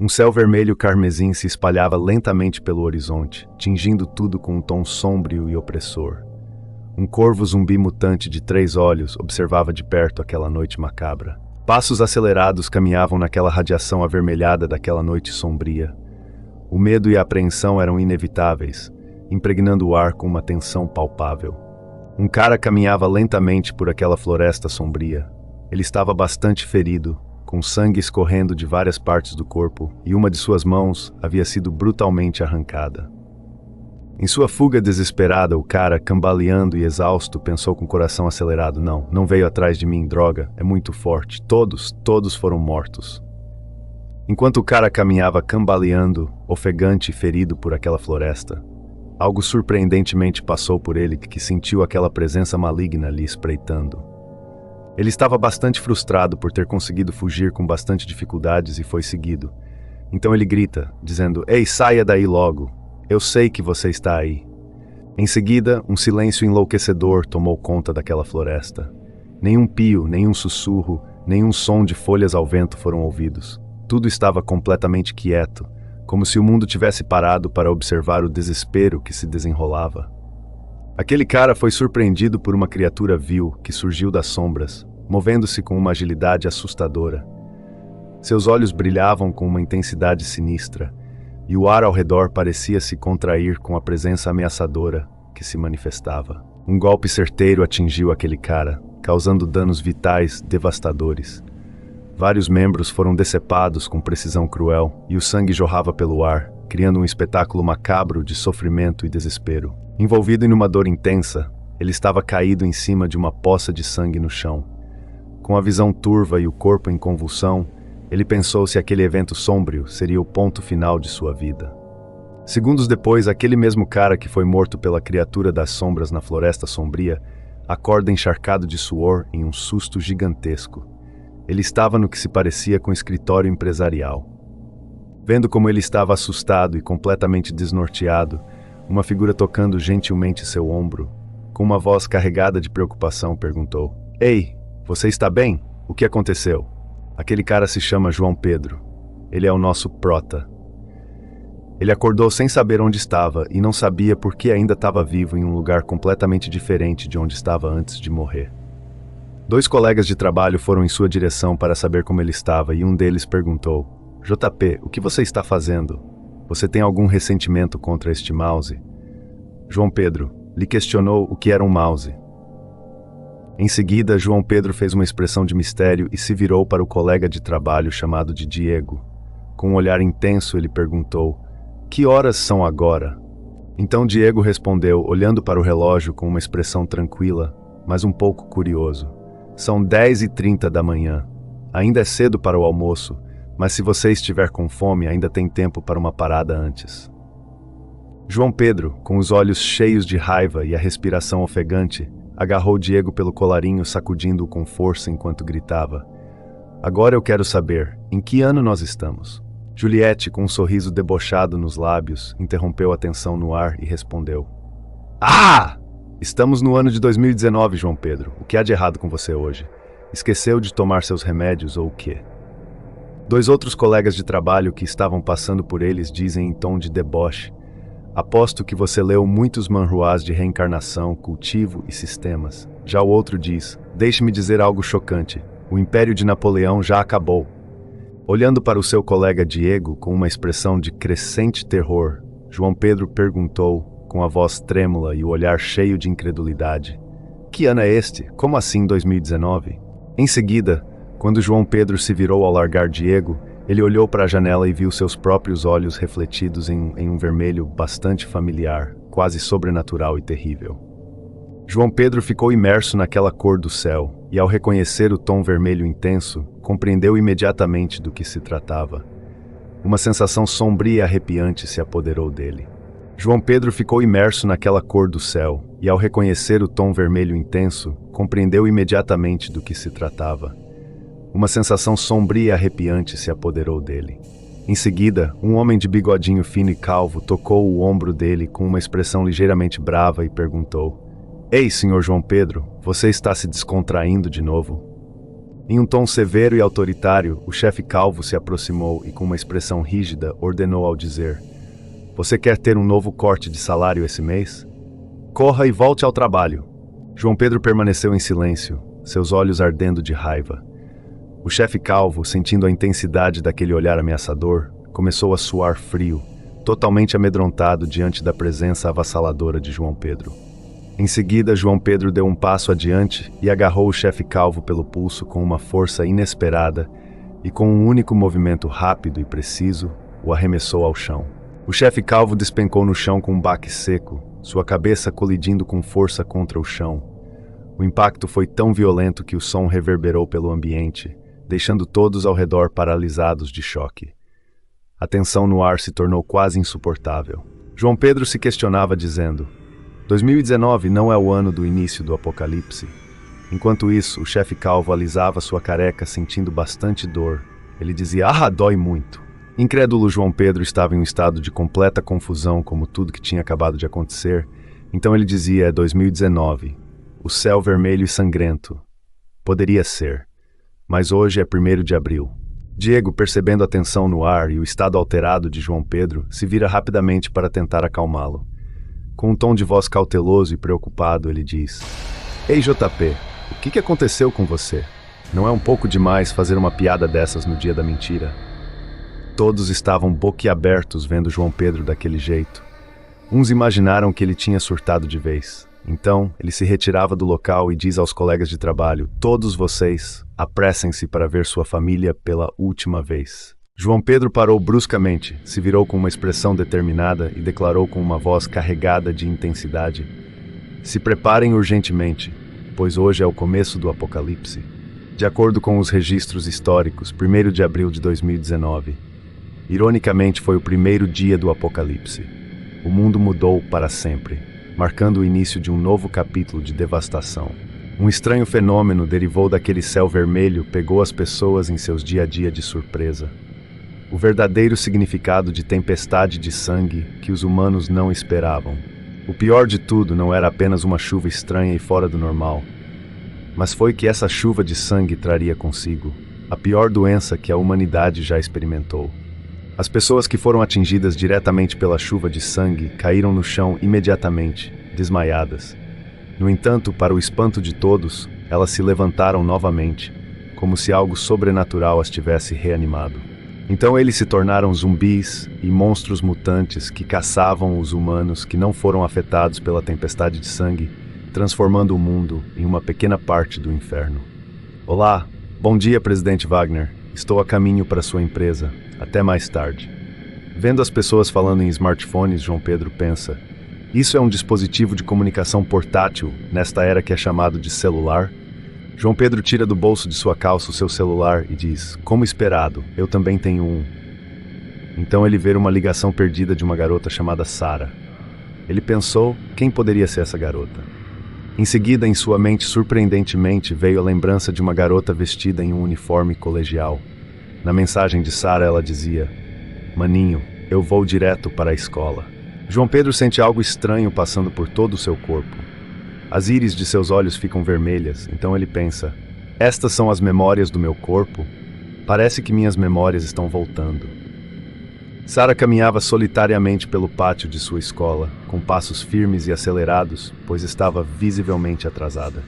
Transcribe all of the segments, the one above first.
Um céu vermelho carmesim se espalhava lentamente pelo horizonte, tingindo tudo com um tom sombrio e opressor. Um corvo zumbi mutante de 3 olhos observava de perto aquela noite macabra. Passos acelerados caminhavam naquela radiação avermelhada daquela noite sombria. O medo e a apreensão eram inevitáveis, impregnando o ar com uma tensão palpável. Um cara caminhava lentamente por aquela floresta sombria. Ele estava bastante ferido, com sangue escorrendo de várias partes do corpo, e uma de suas mãos havia sido brutalmente arrancada. Em sua fuga desesperada, o cara, cambaleando e exausto, pensou com o coração acelerado: não veio atrás de mim, droga, é muito forte, todos foram mortos. Enquanto o cara caminhava cambaleando, ofegante e ferido por aquela floresta, algo surpreendentemente passou por ele, que sentiu aquela presença maligna lhe espreitando. Ele estava bastante frustrado por ter conseguido fugir com bastante dificuldades e foi seguido. Então ele grita, dizendo: "Ei, saia daí logo! Eu sei que você está aí." Em seguida, um silêncio enlouquecedor tomou conta daquela floresta. Nenhum pio, nenhum sussurro, nenhum som de folhas ao vento foram ouvidos. Tudo estava completamente quieto, como se o mundo tivesse parado para observar o desespero que se desenrolava. Aquele cara foi surpreendido por uma criatura vil que surgiu das sombras, movendo-se com uma agilidade assustadora. Seus olhos brilhavam com uma intensidade sinistra, e o ar ao redor parecia se contrair com a presença ameaçadora que se manifestava. Um golpe certeiro atingiu aquele cara, causando danos vitais devastadores. Vários membros foram decepados com precisão cruel, e o sangue jorrava pelo ar, criando um espetáculo macabro de sofrimento e desespero. Envolvido em uma dor intensa, ele estava caído em cima de uma poça de sangue no chão. Com a visão turva e o corpo em convulsão, ele pensou se aquele evento sombrio seria o ponto final de sua vida. Segundos depois, aquele mesmo cara que foi morto pela criatura das sombras na floresta sombria acorda encharcado de suor em um susto gigantesco. Ele estava no que se parecia com o escritório empresarial. Vendo como ele estava assustado e completamente desnorteado, uma figura tocando gentilmente seu ombro, com uma voz carregada de preocupação, perguntou: "Ei, você está bem? O que aconteceu?" Aquele cara se chama João Pedro. Ele é o nosso prota. Ele acordou sem saber onde estava e não sabia por que ainda estava vivo em um lugar completamente diferente de onde estava antes de morrer. 2 colegas de trabalho foram em sua direção para saber como ele estava e um deles perguntou: "JP, o que você está fazendo? Você tem algum ressentimento contra este mouse?" João Pedro lhe questionou o que era um mouse. Em seguida, João Pedro fez uma expressão de mistério e se virou para o colega de trabalho chamado de Diego. Com um olhar intenso, ele perguntou: "Que horas são agora?" Então Diego respondeu, olhando para o relógio com uma expressão tranquila, mas um pouco curioso: "São 10h30 da manhã. Ainda é cedo para o almoço, mas se você estiver com fome, ainda tem tempo para uma parada antes." João Pedro, com os olhos cheios de raiva e a respiração ofegante, agarrou Diego pelo colarinho, sacudindo-o com força enquanto gritava: "Agora eu quero saber, em que ano nós estamos?" Juliette, com um sorriso debochado nos lábios, interrompeu a tensão no ar e respondeu: "Ah! Estamos no ano de 2019, João Pedro. O que há de errado com você hoje? Esqueceu de tomar seus remédios ou o quê?" 2 outros colegas de trabalho que estavam passando por eles dizem em tom de deboche: "Aposto que você leu muitos manhwas de reencarnação, cultivo e sistemas." Já o outro diz: "Deixe-me dizer algo chocante. O Império de Napoleão já acabou." Olhando para o seu colega Diego com uma expressão de crescente terror, João Pedro perguntou, com a voz trêmula e o olhar cheio de incredulidade: "Que ano é este? Como assim 2019? Em seguida, quando João Pedro se virou ao largar Diego, ele olhou para a janela e viu seus próprios olhos refletidos em um vermelho bastante familiar, quase sobrenatural e terrível. João Pedro ficou imerso naquela cor do céu, e ao reconhecer o tom vermelho intenso, compreendeu imediatamente do que se tratava. Uma sensação sombria e arrepiante se apoderou dele. João Pedro ficou imerso naquela cor do céu, e ao reconhecer o tom vermelho intenso, compreendeu imediatamente do que se tratava. Uma sensação sombria e arrepiante se apoderou dele. Em seguida, um homem de bigodinho fino e calvo tocou o ombro dele com uma expressão ligeiramente brava e perguntou: "Ei, senhor João Pedro, você está se descontraindo de novo?" Em um tom severo e autoritário, o chefe calvo se aproximou e, com uma expressão rígida, ordenou ao dizer: "Você quer ter um novo corte de salário esse mês? Corra e volte ao trabalho." João Pedro permaneceu em silêncio, seus olhos ardendo de raiva. O chefe calvo, sentindo a intensidade daquele olhar ameaçador, começou a suar frio, totalmente amedrontado diante da presença avassaladora de João Pedro. Em seguida, João Pedro deu um passo adiante e agarrou o chefe calvo pelo pulso com uma força inesperada e, com um único movimento rápido e preciso, o arremessou ao chão. O chefe calvo despencou no chão com um baque seco, sua cabeça colidindo com força contra o chão. O impacto foi tão violento que o som reverberou pelo ambiente, deixando todos ao redor paralisados de choque. A tensão no ar se tornou quase insuportável. João Pedro se questionava dizendo: 2019 não é o ano do início do apocalipse. Enquanto isso, o chefe calvo alisava sua careca sentindo bastante dor. Ele dizia: "Ah, dói muito." Incrédulo, João Pedro estava em um estado de completa confusão como tudo que tinha acabado de acontecer. Então ele dizia: "É 2019. O céu vermelho e sangrento. Poderia ser. Mas hoje é 1º de abril." Diego, percebendo a tensão no ar e o estado alterado de João Pedro, se vira rapidamente para tentar acalmá-lo. Com um tom de voz cauteloso e preocupado, ele diz: "Ei, JP, o que aconteceu com você? Não é um pouco demais fazer uma piada dessas no dia da mentira?" Todos estavam boquiabertos vendo João Pedro daquele jeito. Uns imaginaram que ele tinha surtado de vez. Então, ele se retirava do local e diz aos colegas de trabalho: "Todos vocês, apressem-se para ver sua família pela última vez." João Pedro parou bruscamente, se virou com uma expressão determinada e declarou com uma voz carregada de intensidade: "Se preparem urgentemente, pois hoje é o começo do apocalipse." De acordo com os registros históricos, 1º de abril de 2019, ironicamente foi o primeiro dia do apocalipse. O mundo mudou para sempre, marcando o início de um novo capítulo de devastação. Um estranho fenômeno derivou daquele céu vermelho, pegou as pessoas em seus dia a dia de surpresa. O verdadeiro significado de tempestade de sangue que os humanos não esperavam. O pior de tudo não era apenas uma chuva estranha e fora do normal, mas foi que essa chuva de sangue traria consigo a pior doença que a humanidade já experimentou. As pessoas que foram atingidas diretamente pela chuva de sangue caíram no chão imediatamente, desmaiadas. No entanto, para o espanto de todos, elas se levantaram novamente, como se algo sobrenatural as tivesse reanimado. Então eles se tornaram zumbis e monstros mutantes que caçavam os humanos que não foram afetados pela tempestade de sangue, transformando o mundo em uma pequena parte do inferno. "Olá, bom dia, presidente Wagner. Estou a caminho para sua empresa. Até mais tarde." Vendo as pessoas falando em smartphones, João Pedro pensa: isso é um dispositivo de comunicação portátil nesta era que é chamado de celular? João Pedro tira do bolso de sua calça o seu celular e diz: "Como esperado, eu também tenho um." Então ele vê uma ligação perdida de uma garota chamada Sara. Ele pensou: quem poderia ser essa garota? Em seguida, em sua mente, surpreendentemente, veio a lembrança de uma garota vestida em um uniforme colegial. Na mensagem de Sara, ela dizia: "Maninho, eu vou direto para a escola." João Pedro sente algo estranho passando por todo o seu corpo. As íris de seus olhos ficam vermelhas, então ele pensa: estas são as memórias do meu corpo? Parece que minhas memórias estão voltando. Sara caminhava solitariamente pelo pátio de sua escola, com passos firmes e acelerados, pois estava visivelmente atrasada.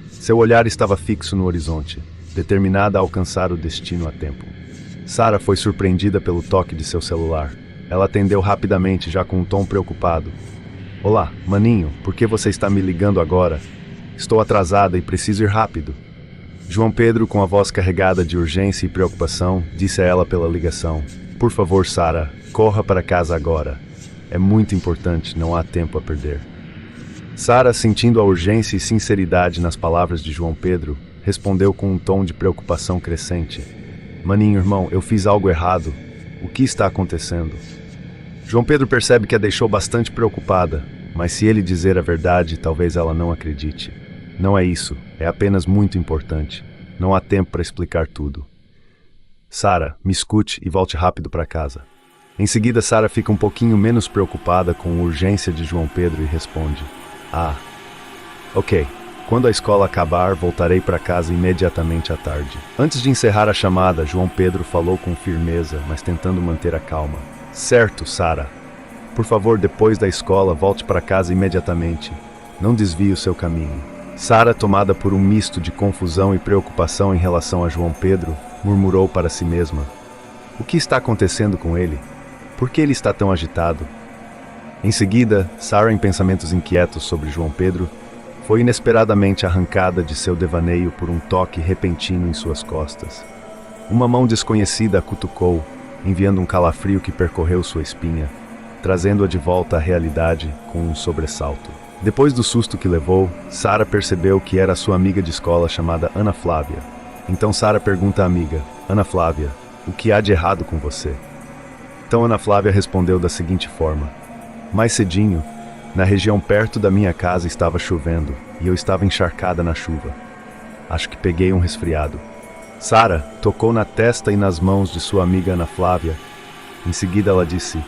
Seu olhar estava fixo no horizonte, determinada a alcançar o destino a tempo. Sara foi surpreendida pelo toque de seu celular. Ela atendeu rapidamente, já com um tom preocupado. "Olá, maninho, por que você está me ligando agora? Estou atrasada e preciso ir rápido." João Pedro, com a voz carregada de urgência e preocupação, disse a ela pela ligação: "Por favor, Sara, corra para casa agora. É muito importante, não há tempo a perder." Sara, sentindo a urgência e sinceridade nas palavras de João Pedro, respondeu com um tom de preocupação crescente: "Maninho, irmão, eu fiz algo errado. O que está acontecendo?" João Pedro percebe que a deixou bastante preocupada, mas se ele dizer a verdade, talvez ela não acredite. Não é isso, é apenas muito importante. Não há tempo para explicar tudo. "Sara, me escute e volte rápido para casa." Em seguida, Sara fica um pouquinho menos preocupada com a urgência de João Pedro e responde: "Ah, ok, Quando a escola acabar, voltarei para casa imediatamente à tarde. Antes de encerrar a chamada, João Pedro falou com firmeza, mas tentando manter a calma. Certo, Sara. Por favor, depois da escola, volte para casa imediatamente. Não desvie o seu caminho. Sara, tomada por um misto de confusão e preocupação em relação a João Pedro, murmurou para si mesma. O que está acontecendo com ele? Por que ele está tão agitado? Em seguida, Sara, em pensamentos inquietos sobre João Pedro, foi inesperadamente arrancada de seu devaneio por um toque repentino em suas costas. Uma mão desconhecida a cutucou, enviando um calafrio que percorreu sua espinha, trazendo-a de volta à realidade com um sobressalto. Depois do susto que levou, Sara percebeu que era sua amiga de escola chamada Ana Flávia. Então Sara pergunta à amiga, Ana Flávia, o que há de errado com você? Então Ana Flávia respondeu da seguinte forma, mais cedinho, na região perto da minha casa estava chovendo e eu estava encharcada na chuva. Acho que peguei um resfriado. Sara tocou na testa e nas mãos de sua amiga Ana Flávia. Em seguida ela disse,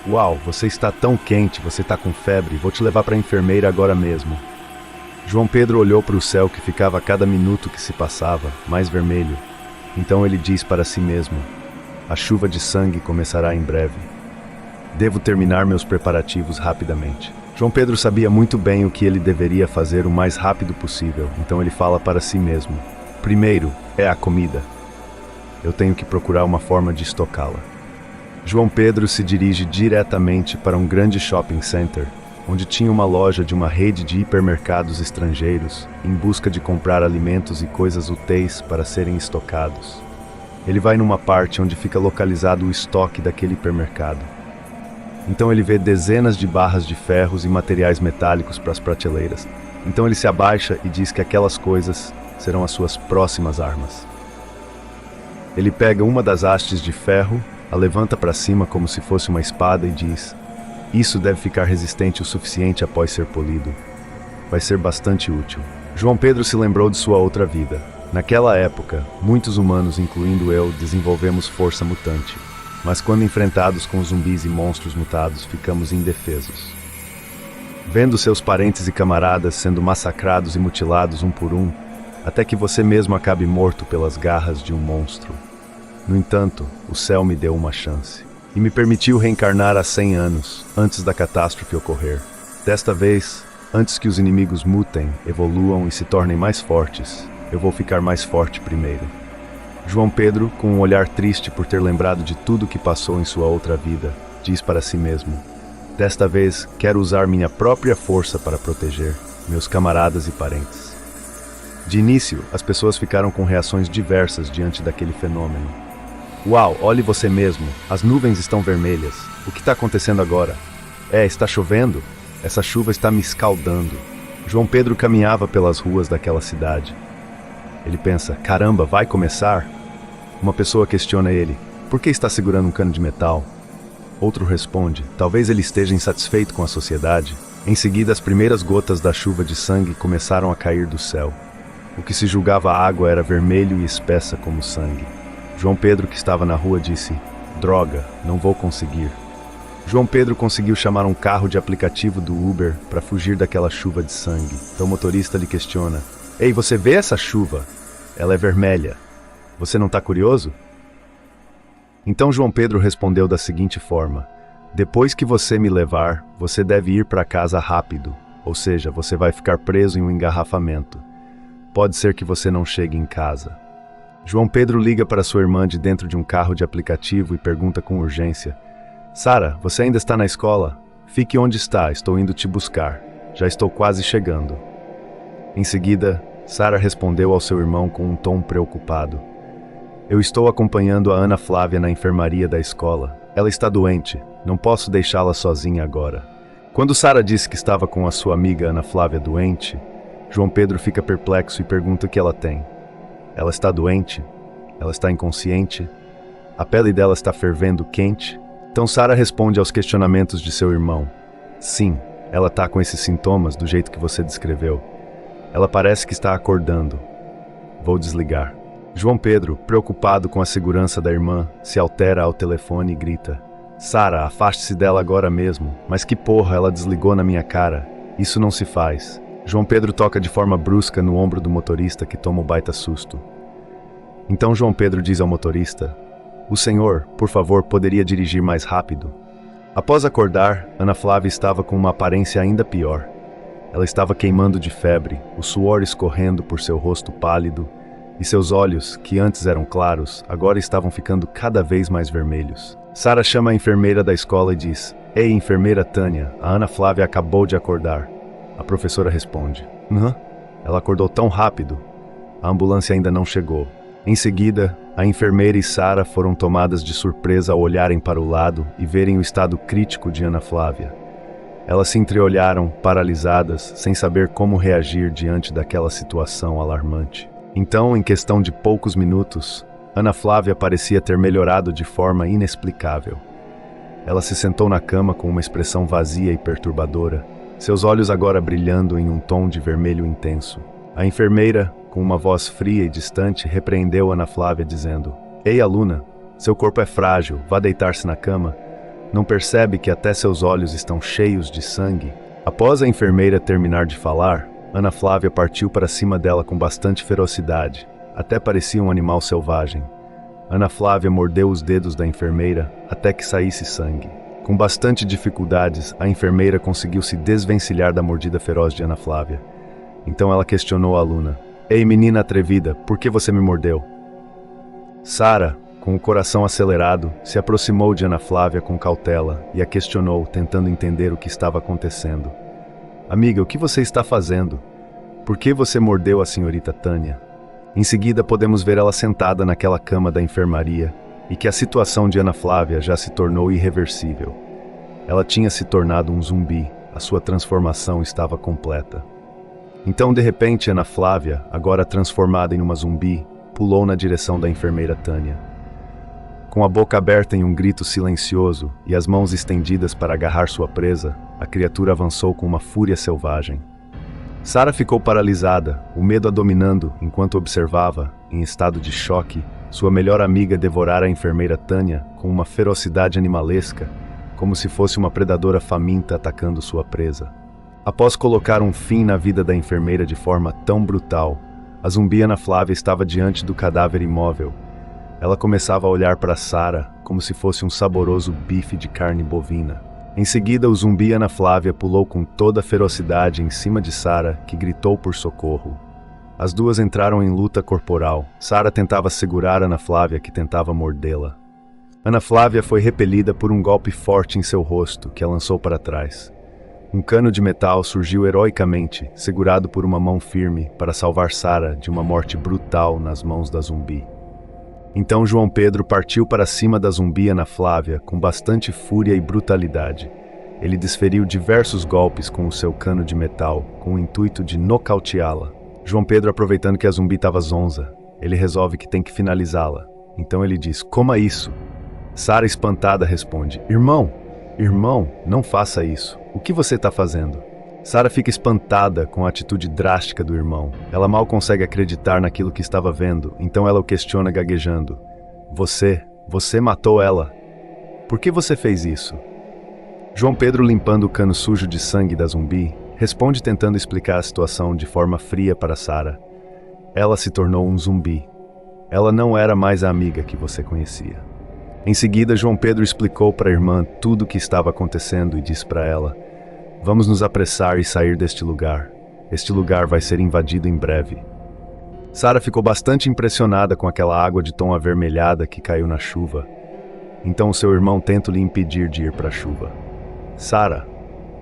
uau, você está tão quente, você está com febre, vou te levar para a enfermeira agora mesmo. João Pedro olhou para o céu que ficava a cada minuto que se passava, mais vermelho. Então ele diz para si mesmo, a chuva de sangue começará em breve. Devo terminar meus preparativos rapidamente. João Pedro sabia muito bem o que ele deveria fazer o mais rápido possível, então ele fala para si mesmo, primeiro é a comida. Eu tenho que procurar uma forma de estocá-la. João Pedro se dirige diretamente para um grande shopping center, onde tinha uma loja de uma rede de hipermercados estrangeiros, em busca de comprar alimentos e coisas úteis para serem estocados. Ele vai numa parte onde fica localizado o estoque daquele hipermercado. Então ele vê dezenas de barras de ferros e materiais metálicos para as prateleiras. Então ele se abaixa e diz que aquelas coisas serão as suas próximas armas. Ele pega uma das hastes de ferro, a levanta para cima como se fosse uma espada e diz, isso deve ficar resistente o suficiente após ser polido. Vai ser bastante útil. João Pedro se lembrou de sua outra vida. Naquela época, muitos humanos, incluindo eu, desenvolvemos força mutante. Mas quando enfrentados com zumbis e monstros mutados, ficamos indefesos. Vendo seus parentes e camaradas sendo massacrados e mutilados um por um, até que você mesmo acabe morto pelas garras de um monstro. No entanto, o céu me deu uma chance. E me permitiu reencarnar há 100 anos, antes da catástrofe ocorrer. Desta vez, antes que os inimigos mutem, evoluam e se tornem mais fortes, eu vou ficar mais forte primeiro. João Pedro, com um olhar triste por ter lembrado de tudo que passou em sua outra vida, diz para si mesmo, desta vez, quero usar minha própria força para proteger meus camaradas e parentes. De início, as pessoas ficaram com reações diversas diante daquele fenômeno. Uau, olhe você mesmo, as nuvens estão vermelhas. O que está acontecendo agora? Está chovendo? Essa chuva está me escaldando. João Pedro caminhava pelas ruas daquela cidade. Ele pensa, caramba, vai começar? Uma pessoa questiona ele, por que está segurando um cano de metal? Outro responde, talvez ele esteja insatisfeito com a sociedade. Em seguida, as primeiras gotas da chuva de sangue começaram a cair do céu. O que se julgava água era vermelho e espessa como sangue. João Pedro, que estava na rua, disse, droga, não vou conseguir. João Pedro conseguiu chamar um carro de aplicativo do Uber para fugir daquela chuva de sangue. Então o motorista lhe questiona, ei, você vê essa chuva? Ela é vermelha. Você não está curioso? Então João Pedro respondeu da seguinte forma, depois que você me levar, você deve ir para casa rápido, ou seja, você vai ficar preso em um engarrafamento. Pode ser que você não chegue em casa. João Pedro liga para sua irmã de dentro de um carro de aplicativo e pergunta com urgência, Sara, você ainda está na escola? Fique onde está, estou indo te buscar. Já estou quase chegando. Em seguida, Sara respondeu ao seu irmão com um tom preocupado. Eu estou acompanhando a Ana Flávia na enfermaria da escola. Ela está doente, não posso deixá-la sozinha agora. Quando Sara disse que estava com a sua amiga Ana Flávia doente, João Pedro fica perplexo e pergunta o que ela tem. Ela está doente? Ela está inconsciente? A pele dela está fervendo quente? Então Sara responde aos questionamentos de seu irmão. Sim, ela está com esses sintomas do jeito que você descreveu. Ela parece que está acordando. Vou desligar. João Pedro, preocupado com a segurança da irmã, se altera ao telefone e grita. Sara, afaste-se dela agora mesmo. Mas que porra, ela desligou na minha cara. Isso não se faz. João Pedro toca de forma brusca no ombro do motorista, que toma um baita susto. Então João Pedro diz ao motorista: "O senhor, por favor, poderia dirigir mais rápido?" Após acordar, Ana Flávia estava com uma aparência ainda pior. Ela estava queimando de febre, o suor escorrendo por seu rosto pálido, e seus olhos, que antes eram claros, agora estavam ficando cada vez mais vermelhos. Sara chama a enfermeira da escola e diz: "Ei, enfermeira Tânia, a Ana Flávia acabou de acordar." A professora responde: "Hã? Ela acordou tão rápido?" A ambulância ainda não chegou. Em seguida, a enfermeira e Sara foram tomadas de surpresa ao olharem para o lado e verem o estado crítico de Ana Flávia. Elas se entreolharam, paralisadas, sem saber como reagir diante daquela situação alarmante. Então, em questão de poucos minutos, Ana Flávia parecia ter melhorado de forma inexplicável. Ela se sentou na cama com uma expressão vazia e perturbadora, seus olhos agora brilhando em um tom de vermelho intenso. A enfermeira, com uma voz fria e distante, repreendeu Ana Flávia dizendo: "Ei, aluna, seu corpo é frágil, vá deitar-se na cama. Não percebe que até seus olhos estão cheios de sangue?" Após a enfermeira terminar de falar, Ana Flávia partiu para cima dela com bastante ferocidade, até parecia um animal selvagem. Ana Flávia mordeu os dedos da enfermeira até que saísse sangue. Com bastante dificuldades, a enfermeira conseguiu se desvencilhar da mordida feroz de Ana Flávia. Então ela questionou a aluna: "Ei, menina atrevida, por que você me mordeu?" Sara, com o coração acelerado, se aproximou de Ana Flávia com cautela e a questionou, tentando entender o que estava acontecendo. "Amiga, o que você está fazendo? Por que você mordeu a senhorita Tânia?" Em seguida, podemos ver ela sentada naquela cama da enfermaria e que a situação de Ana Flávia já se tornou irreversível. Ela tinha se tornado um zumbi, a sua transformação estava completa. Então, de repente, Ana Flávia, agora transformada em uma zumbi, pulou na direção da enfermeira Tânia. Com a boca aberta em um grito silencioso e as mãos estendidas para agarrar sua presa, a criatura avançou com uma fúria selvagem. Sara ficou paralisada, o medo a dominando enquanto observava, em estado de choque, sua melhor amiga devorar a enfermeira Tânia com uma ferocidade animalesca, como se fosse uma predadora faminta atacando sua presa. Após colocar um fim na vida da enfermeira de forma tão brutal, a zumbi Ana Flávia estava diante do cadáver imóvel. Ela começava a olhar para Sara como se fosse um saboroso bife de carne bovina. Em seguida, o zumbi Ana Flávia pulou com toda a ferocidade em cima de Sara, que gritou por socorro. As duas entraram em luta corporal. Sara tentava segurar Ana Flávia, que tentava mordê-la. Ana Flávia foi repelida por um golpe forte em seu rosto, que a lançou para trás. Um cano de metal surgiu heroicamente, segurado por uma mão firme, para salvar Sara de uma morte brutal nas mãos da zumbi. Então João Pedro partiu para cima da zumbi Ana Flávia com bastante fúria e brutalidade. Ele desferiu diversos golpes com o seu cano de metal, com o intuito de nocauteá-la. João Pedro, aproveitando que a zumbi estava zonza, ele resolve que tem que finalizá-la. Então ele diz: "Coma isso." Sara, espantada, responde: Irmão, não faça isso. O que você está fazendo?" Sara fica espantada com a atitude drástica do irmão. Ela mal consegue acreditar naquilo que estava vendo, então ela o questiona gaguejando: Você matou ela. Por que você fez isso?" João Pedro, limpando o cano sujo de sangue da zumbi, responde tentando explicar a situação de forma fria para Sara. Ela se tornou um zumbi. Ela não era mais a amiga que você conhecia. Em seguida, João Pedro explicou para a irmã tudo o que estava acontecendo e disse para ela: "Vamos nos apressar e sair deste lugar. Este lugar vai ser invadido em breve." Sara ficou bastante impressionada com aquela água de tom avermelhada que caiu na chuva. Então seu irmão tenta lhe impedir de ir para a chuva. "Sara,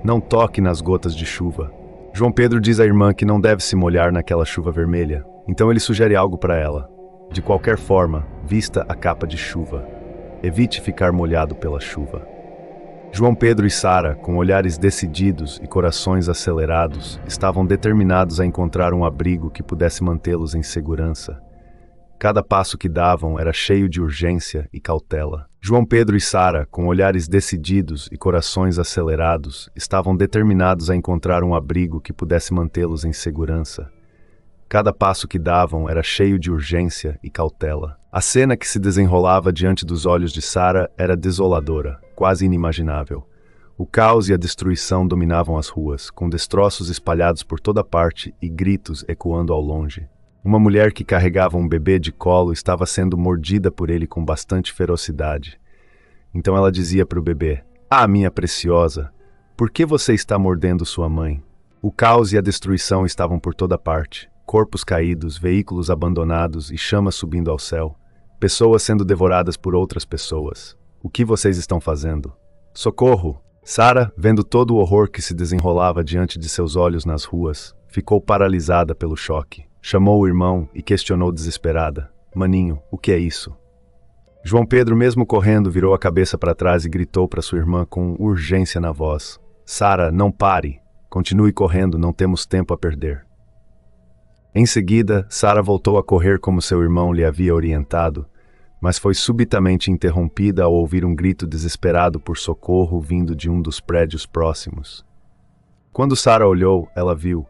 não toque nas gotas de chuva." João Pedro diz à irmã que não deve se molhar naquela chuva vermelha. Então ele sugere algo para ela. De qualquer forma, vista a capa de chuva. Evite ficar molhado pela chuva. João Pedro e Sara, com olhares decididos e corações acelerados, estavam determinados a encontrar um abrigo que pudesse mantê-los em segurança. Cada passo que davam era cheio de urgência e cautela. João Pedro e Sara, com olhares decididos e corações acelerados, estavam determinados a encontrar um abrigo que pudesse mantê-los em segurança. Cada passo que davam era cheio de urgência e cautela. A cena que se desenrolava diante dos olhos de Sara era desoladora, quase inimaginável. O caos e a destruição dominavam as ruas, com destroços espalhados por toda parte e gritos ecoando ao longe. Uma mulher que carregava um bebê de colo estava sendo mordida por ele com bastante ferocidade. Então ela dizia para o bebê: "Ah, minha preciosa, por que você está mordendo sua mãe?" O caos e a destruição estavam por toda parte. Corpos caídos, veículos abandonados e chamas subindo ao céu. Pessoas sendo devoradas por outras pessoas. O que vocês estão fazendo? Socorro! Sara, vendo todo o horror que se desenrolava diante de seus olhos nas ruas, ficou paralisada pelo choque. Chamou o irmão e questionou desesperada: "Maninho, o que é isso?" João Pedro, mesmo correndo, virou a cabeça para trás e gritou para sua irmã com urgência na voz: "Sara, não pare! Continue correndo, não temos tempo a perder." Em seguida, Sara voltou a correr como seu irmão lhe havia orientado, mas foi subitamente interrompida ao ouvir um grito desesperado por socorro vindo de um dos prédios próximos. Quando Sara olhou, ela viu.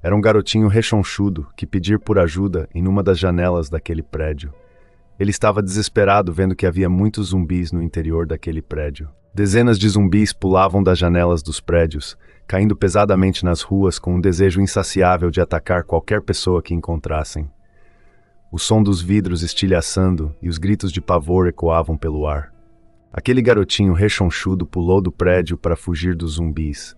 Era um garotinho rechonchudo que pedia por ajuda em uma das janelas daquele prédio. Ele estava desesperado vendo que havia muitos zumbis no interior daquele prédio. Dezenas de zumbis pulavam das janelas dos prédios, caindo pesadamente nas ruas com um desejo insaciável de atacar qualquer pessoa que encontrassem. O som dos vidros estilhaçando e os gritos de pavor ecoavam pelo ar. Aquele garotinho rechonchudo pulou do prédio para fugir dos zumbis.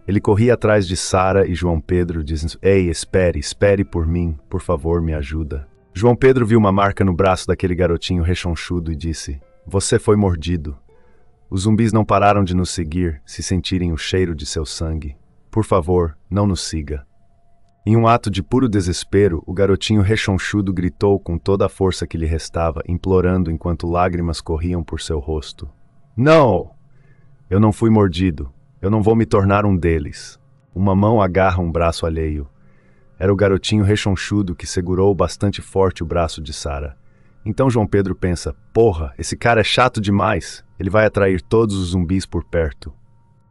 Ele corria atrás de Sara e João Pedro, dizendo: "Ei, espere por mim, por favor, me ajuda." João Pedro viu uma marca no braço daquele garotinho rechonchudo e disse: "Você foi mordido. Os zumbis não pararam de nos seguir se sentirem o cheiro de seu sangue. Por favor, não nos siga." Em um ato de puro desespero, o garotinho rechonchudo gritou com toda a força que lhe restava, implorando enquanto lágrimas corriam por seu rosto: "Não! Eu não fui mordido. Eu não vou me tornar um deles." Uma mão agarra um braço alheio. Era o garotinho rechonchudo que segurou bastante forte o braço de Sara. Então João Pedro pensa: "Porra, esse cara é chato demais. Ele vai atrair todos os zumbis por perto."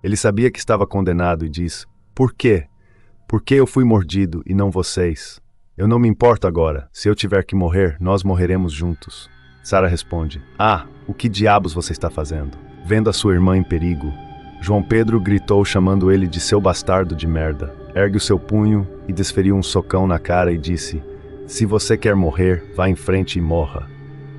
Ele sabia que estava condenado e diz: "Por quê? Por que eu fui mordido e não vocês? Eu não me importo agora. Se eu tiver que morrer, nós morreremos juntos." Sara responde: "Ah, o que diabos você está fazendo?" Vendo a sua irmã em perigo, João Pedro gritou chamando ele de seu bastardo de merda. Ergue o seu punho e desferiu um socão na cara e disse: "Se você quer morrer, vá em frente e morra.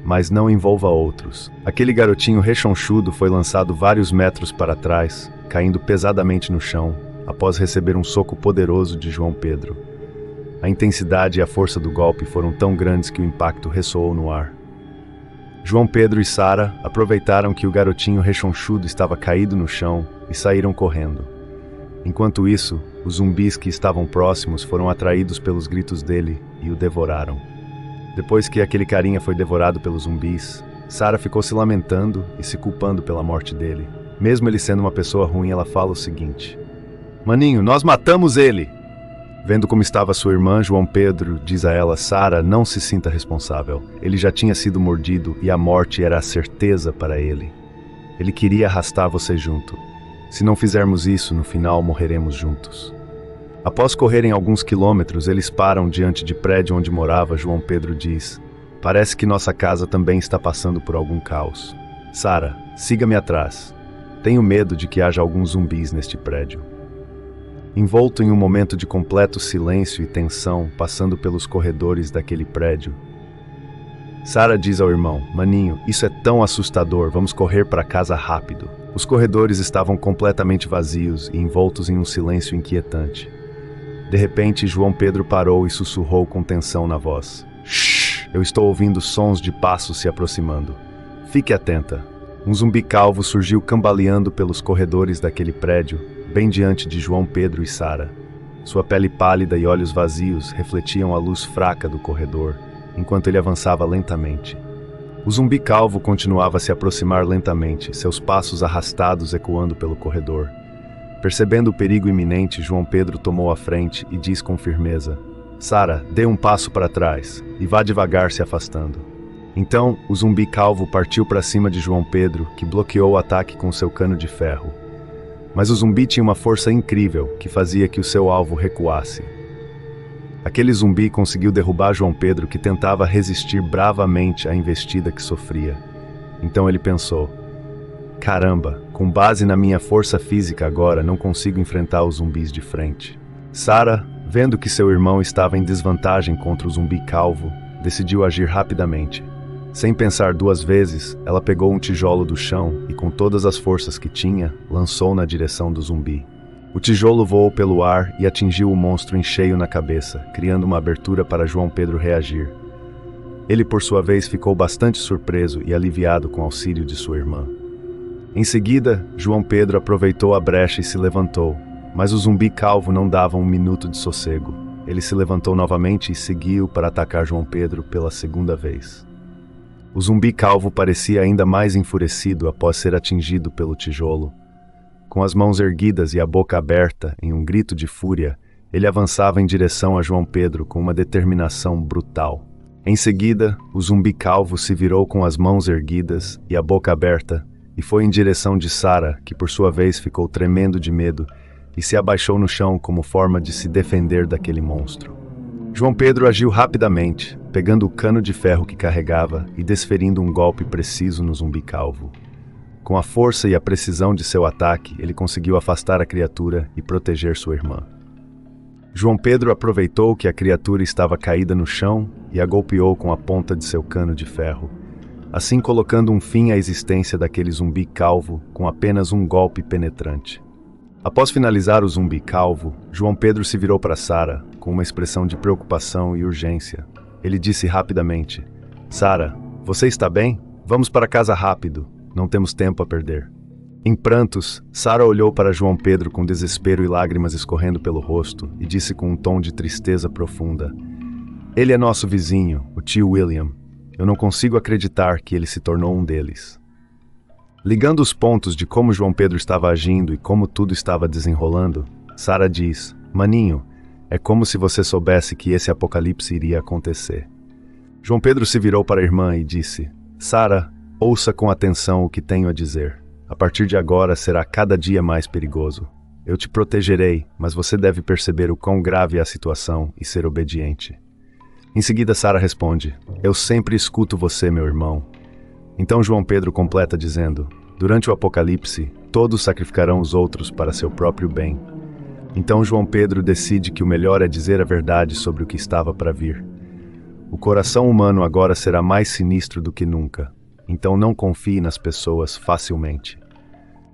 Mas não envolva outros." Aquele garotinho rechonchudo foi lançado vários metros para trás, caindo pesadamente no chão, após receber um soco poderoso de João Pedro. A intensidade e a força do golpe foram tão grandes que o impacto ressoou no ar. João Pedro e Sara aproveitaram que o garotinho rechonchudo estava caído no chão e saíram correndo. Enquanto isso, os zumbis que estavam próximos foram atraídos pelos gritos dele e o devoraram. Depois que aquele carinha foi devorado pelos zumbis, Sara ficou se lamentando e se culpando pela morte dele. Mesmo ele sendo uma pessoa ruim, ela fala o seguinte: "Maninho, nós matamos ele!" Vendo como estava sua irmã, João Pedro diz a ela: "Sara, não se sinta responsável. Ele já tinha sido mordido e a morte era a certeza para ele. Ele queria arrastar você junto. Se não fizermos isso, no final morreremos juntos." Após correrem alguns quilômetros, eles param diante de prédio onde morava. João Pedro diz: "Parece que nossa casa também está passando por algum caos. Sara, siga-me atrás. Tenho medo de que haja alguns zumbis neste prédio." Envolto em um momento de completo silêncio e tensão, passando pelos corredores daquele prédio, Sara diz ao irmão: "Maninho, isso é tão assustador, vamos correr para casa rápido." Os corredores estavam completamente vazios e envoltos em um silêncio inquietante. De repente, João Pedro parou e sussurrou com tensão na voz: "Shhh, eu estou ouvindo sons de passos se aproximando. Fique atenta." Um zumbi calvo surgiu cambaleando pelos corredores daquele prédio, bem diante de João Pedro e Sara. Sua pele pálida e olhos vazios refletiam a luz fraca do corredor, enquanto ele avançava lentamente. O zumbi calvo continuava a se aproximar lentamente, seus passos arrastados ecoando pelo corredor. Percebendo o perigo iminente, João Pedro tomou a frente e diz com firmeza: "Sara, dê um passo para trás e vá devagar se afastando." Então, o zumbi calvo partiu para cima de João Pedro, que bloqueou o ataque com seu cano de ferro. Mas o zumbi tinha uma força incrível que fazia que o seu alvo recuasse. Aquele zumbi conseguiu derrubar João Pedro, que tentava resistir bravamente à investida que sofria. Então ele pensou: Caramba, com base na minha força física agora, não consigo enfrentar os zumbis de frente. Sarah, vendo que seu irmão estava em desvantagem contra o zumbi calvo, decidiu agir rapidamente. Sem pensar duas vezes, ela pegou um tijolo do chão e, com todas as forças que tinha, lançou na direção do zumbi. O tijolo voou pelo ar e atingiu o monstro em cheio na cabeça, criando uma abertura para João Pedro reagir. Ele, por sua vez, ficou bastante surpreso e aliviado com o auxílio de sua irmã. Em seguida, João Pedro aproveitou a brecha e se levantou, mas o zumbi calvo não dava um minuto de sossego. Ele se levantou novamente e seguiu para atacar João Pedro pela segunda vez. O zumbi calvo parecia ainda mais enfurecido após ser atingido pelo tijolo. Com as mãos erguidas e a boca aberta, em um grito de fúria, ele avançava em direção a João Pedro com uma determinação brutal. Em seguida, o zumbi calvo se virou com as mãos erguidas e a boca aberta e foi em direção de Sarah, que por sua vez ficou tremendo de medo e se abaixou no chão como forma de se defender daquele monstro. João Pedro agiu rapidamente, pegando o cano de ferro que carregava e desferindo um golpe preciso no zumbi calvo. Com a força e a precisão de seu ataque, ele conseguiu afastar a criatura e proteger sua irmã. João Pedro aproveitou que a criatura estava caída no chão e a golpeou com a ponta de seu cano de ferro, assim colocando um fim à existência daquele zumbi calvo com apenas um golpe penetrante. Após finalizar o zumbi calvo, João Pedro se virou para Sarah com uma expressão de preocupação e urgência. Ele disse rapidamente: "Sarah, você está bem? Vamos para casa rápido, não temos tempo a perder." Em prantos, Sarah olhou para João Pedro com desespero e lágrimas escorrendo pelo rosto e disse com um tom de tristeza profunda: "Ele é nosso vizinho, o tio William. Eu não consigo acreditar que ele se tornou um deles." Ligando os pontos de como João Pedro estava agindo e como tudo estava desenrolando, Sarah diz: "Maninho, é como se você soubesse que esse apocalipse iria acontecer." João Pedro se virou para a irmã e disse: "Sarah, ouça com atenção o que tenho a dizer. A partir de agora será cada dia mais perigoso. Eu te protegerei, mas você deve perceber o quão grave é a situação e ser obediente." Em seguida, Sarah responde: "Eu sempre escuto você, meu irmão." Então João Pedro completa dizendo: "Durante o apocalipse, todos sacrificarão os outros para seu próprio bem." Então João Pedro decide que o melhor é dizer a verdade sobre o que estava para vir. O coração humano agora será mais sinistro do que nunca, então não confie nas pessoas facilmente.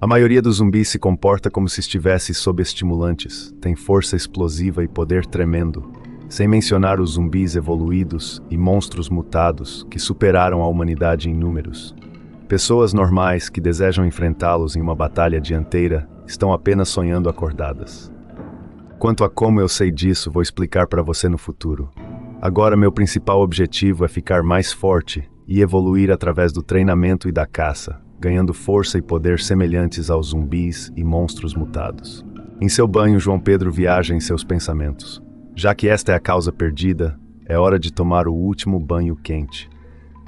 A maioria dos zumbis se comporta como se estivesse sob estimulantes, tem força explosiva e poder tremendo, sem mencionar os zumbis evoluídos e monstros mutados que superaram a humanidade em números. Pessoas normais que desejam enfrentá-los em uma batalha dianteira estão apenas sonhando acordadas. Quanto a como eu sei disso, vou explicar para você no futuro. Agora meu principal objetivo é ficar mais forte e evoluir através do treinamento e da caça, ganhando força e poder semelhantes aos zumbis e monstros mutados. Em seu banho, João Pedro viaja em seus pensamentos. Já que esta é a causa perdida, é hora de tomar o último banho quente.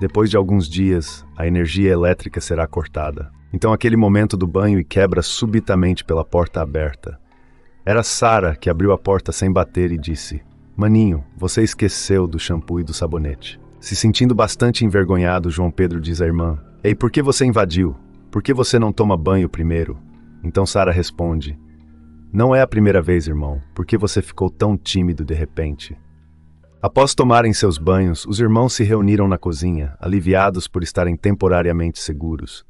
Depois de alguns dias, a energia elétrica será cortada. Então aquele momento do banho e quebra subitamente pela porta aberta. Era Sarah que abriu a porta sem bater e disse: "Maninho, você esqueceu do shampoo e do sabonete." Se sentindo bastante envergonhado, João Pedro diz à irmã: "Ei, por que você invadiu? Por que você não toma banho primeiro?" Então Sarah responde: "Não é a primeira vez, irmão. Por que você ficou tão tímido de repente?" Após tomarem seus banhos, os irmãos se reuniram na cozinha, aliviados por estarem temporariamente seguros.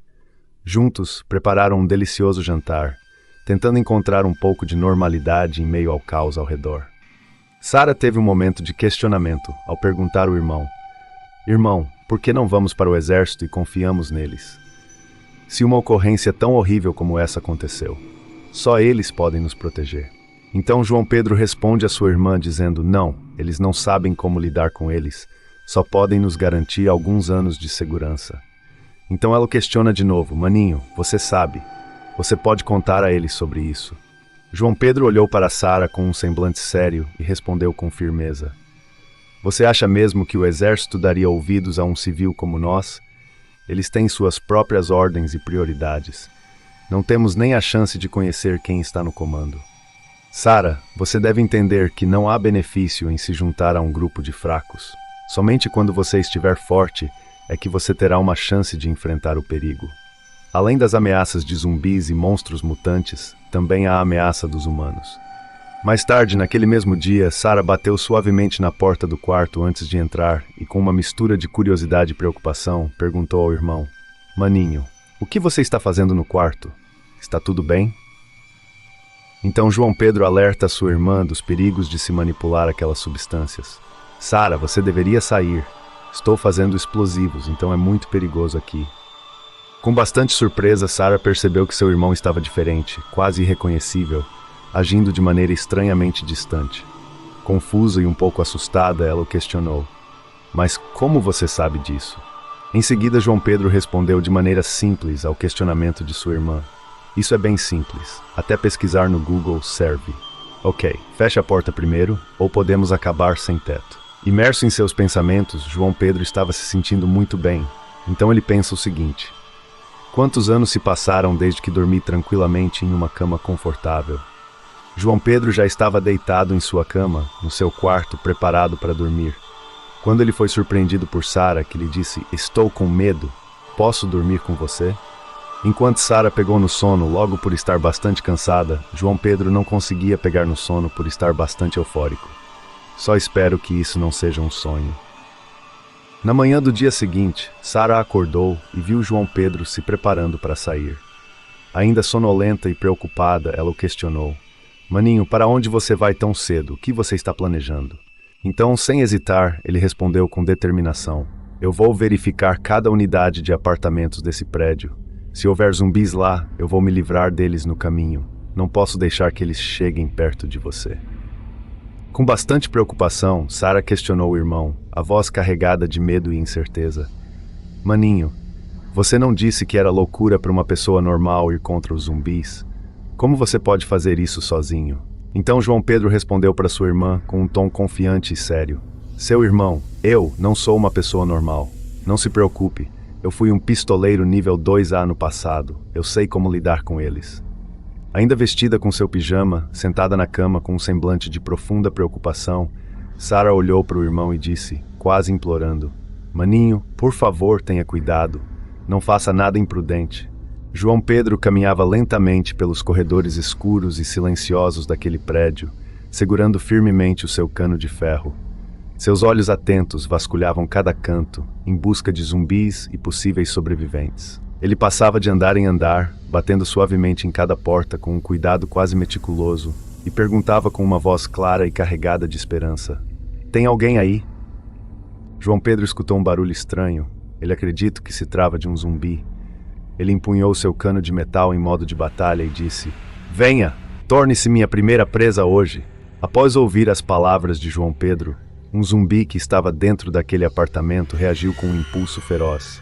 Juntos, prepararam um delicioso jantar, tentando encontrar um pouco de normalidade em meio ao caos ao redor. Sarah teve um momento de questionamento ao perguntar ao irmão: "Irmão, por que não vamos para o exército e confiamos neles? Se uma ocorrência tão horrível como essa aconteceu, só eles podem nos proteger." Então João Pedro responde à sua irmã dizendo: "Não, eles não sabem como lidar com eles, só podem nos garantir alguns anos de segurança." Então ela o questiona de novo: "Maninho, você sabe, você pode contar a eles sobre isso." João Pedro olhou para Sarah com um semblante sério e respondeu com firmeza: "Você acha mesmo que o exército daria ouvidos a um civil como nós? Eles têm suas próprias ordens e prioridades. Não temos nem a chance de conhecer quem está no comando. Sarah, você deve entender que não há benefício em se juntar a um grupo de fracos. Somente quando você estiver forte é que você terá uma chance de enfrentar o perigo." Além das ameaças de zumbis e monstros mutantes, também há a ameaça dos humanos. Mais tarde, naquele mesmo dia, Sarah bateu suavemente na porta do quarto antes de entrar e, com uma mistura de curiosidade e preocupação, perguntou ao irmão: Maninho, o que você está fazendo no quarto? Está tudo bem? Então João Pedro alerta sua irmã dos perigos de se manipular aquelas substâncias. Sarah, você deveria sair. Estou fazendo explosivos, então é muito perigoso aqui. Com bastante surpresa, Sarah percebeu que seu irmão estava diferente, quase irreconhecível, agindo de maneira estranhamente distante. Confusa e um pouco assustada, ela o questionou: Mas como você sabe disso? Em seguida, João Pedro respondeu de maneira simples ao questionamento de sua irmã: Isso é bem simples. Até pesquisar no Google serve. Ok, feche a porta primeiro, ou podemos acabar sem teto. Imerso em seus pensamentos, João Pedro estava se sentindo muito bem. Então ele pensa o seguinte: quantos anos se passaram desde que dormi tranquilamente em uma cama confortável? João Pedro já estava deitado em sua cama, no seu quarto, preparado para dormir, quando ele foi surpreendido por Sarah, que lhe disse: Estou com medo. Posso dormir com você? Enquanto Sarah pegou no sono, logo por estar bastante cansada, João Pedro não conseguia pegar no sono por estar bastante eufórico. Só espero que isso não seja um sonho. Na manhã do dia seguinte, Sarah acordou e viu João Pedro se preparando para sair. Ainda sonolenta e preocupada, ela o questionou: Maninho, para onde você vai tão cedo? O que você está planejando? Então, sem hesitar, ele respondeu com determinação: Eu vou verificar cada unidade de apartamentos desse prédio. Se houver zumbis lá, eu vou me livrar deles no caminho. Não posso deixar que eles cheguem perto de você. Com bastante preocupação, Sarah questionou o irmão, a voz carregada de medo e incerteza: Maninho, você não disse que era loucura para uma pessoa normal ir contra os zumbis? Como você pode fazer isso sozinho? Então João Pedro respondeu para sua irmã com um tom confiante e sério: Seu irmão, eu não sou uma pessoa normal. Não se preocupe, eu fui um pistoleiro nível 2A no passado. Eu sei como lidar com eles. Ainda vestida com seu pijama, sentada na cama com um semblante de profunda preocupação, Sarah olhou para o irmão e disse, quase implorando: Maninho, por favor, tenha cuidado. Não faça nada imprudente. João Pedro caminhava lentamente pelos corredores escuros e silenciosos daquele prédio, segurando firmemente o seu cano de ferro. Seus olhos atentos vasculhavam cada canto, em busca de zumbis e possíveis sobreviventes. Ele passava de andar em andar, batendo suavemente em cada porta com um cuidado quase meticuloso, e perguntava com uma voz clara e carregada de esperança: Tem alguém aí? João Pedro escutou um barulho estranho. Ele acredita que se trava de um zumbi. Ele empunhou seu cano de metal em modo de batalha e disse: Venha, torne-se minha primeira presa hoje. Após ouvir as palavras de João Pedro, um zumbi que estava dentro daquele apartamento reagiu com um impulso feroz.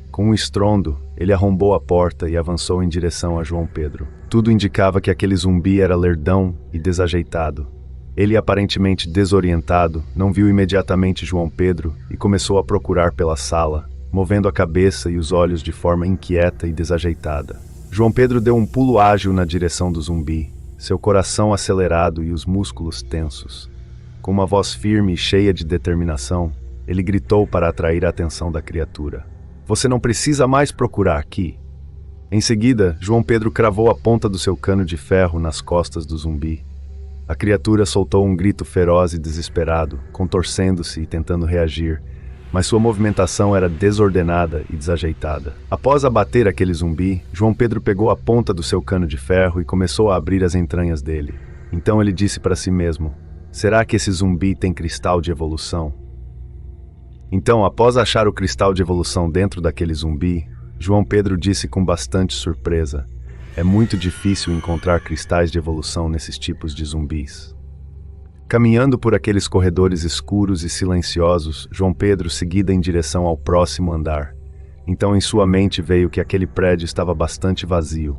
Com um estrondo, ele arrombou a porta e avançou em direção a João Pedro. Tudo indicava que aquele zumbi era lerdão e desajeitado. Ele, aparentemente desorientado, não viu imediatamente João Pedro e começou a procurar pela sala, movendo a cabeça e os olhos de forma inquieta e desajeitada. João Pedro deu um pulo ágil na direção do zumbi, seu coração acelerado e os músculos tensos. Com uma voz firme e cheia de determinação, ele gritou para atrair a atenção da criatura: Você não precisa mais procurar aqui. Em seguida, João Pedro cravou a ponta do seu cano de ferro nas costas do zumbi. A criatura soltou um grito feroz e desesperado, contorcendo-se e tentando reagir, mas sua movimentação era desordenada e desajeitada. Após abater aquele zumbi, João Pedro pegou a ponta do seu cano de ferro e começou a abrir as entranhas dele. Então ele disse para si mesmo: Será que esse zumbi tem cristal de evolução? Então, após achar o cristal de evolução dentro daquele zumbi, João Pedro disse com bastante surpresa: É muito difícil encontrar cristais de evolução nesses tipos de zumbis. Caminhando por aqueles corredores escuros e silenciosos, João Pedro seguia em direção ao próximo andar. Então em sua mente veio que aquele prédio estava bastante vazio.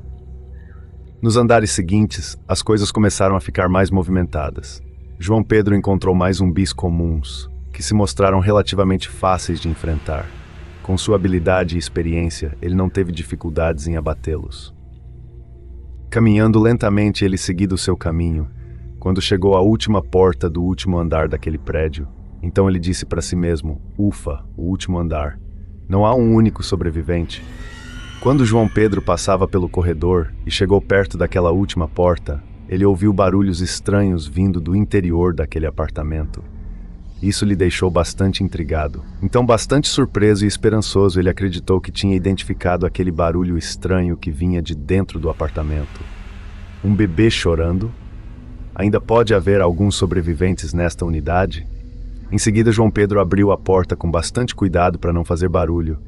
Nos andares seguintes, as coisas começaram a ficar mais movimentadas. João Pedro encontrou mais zumbis comuns, que se mostraram relativamente fáceis de enfrentar. Com sua habilidade e experiência, ele não teve dificuldades em abatê-los. Caminhando lentamente, ele seguiu o seu caminho, quando chegou à última porta do último andar daquele prédio. Então ele disse para si mesmo: Ufa, o último andar. Não há um único sobrevivente. Quando João Pedro passava pelo corredor e chegou perto daquela última porta, ele ouviu barulhos estranhos vindo do interior daquele apartamento. Isso lhe deixou bastante intrigado. Então, bastante surpreso e esperançoso, ele acreditou que tinha identificado aquele barulho estranho que vinha de dentro do apartamento. Um bebê chorando? Ainda pode haver alguns sobreviventes nesta unidade? Em seguida, João Pedro abriu a porta com bastante cuidado para não fazer barulho.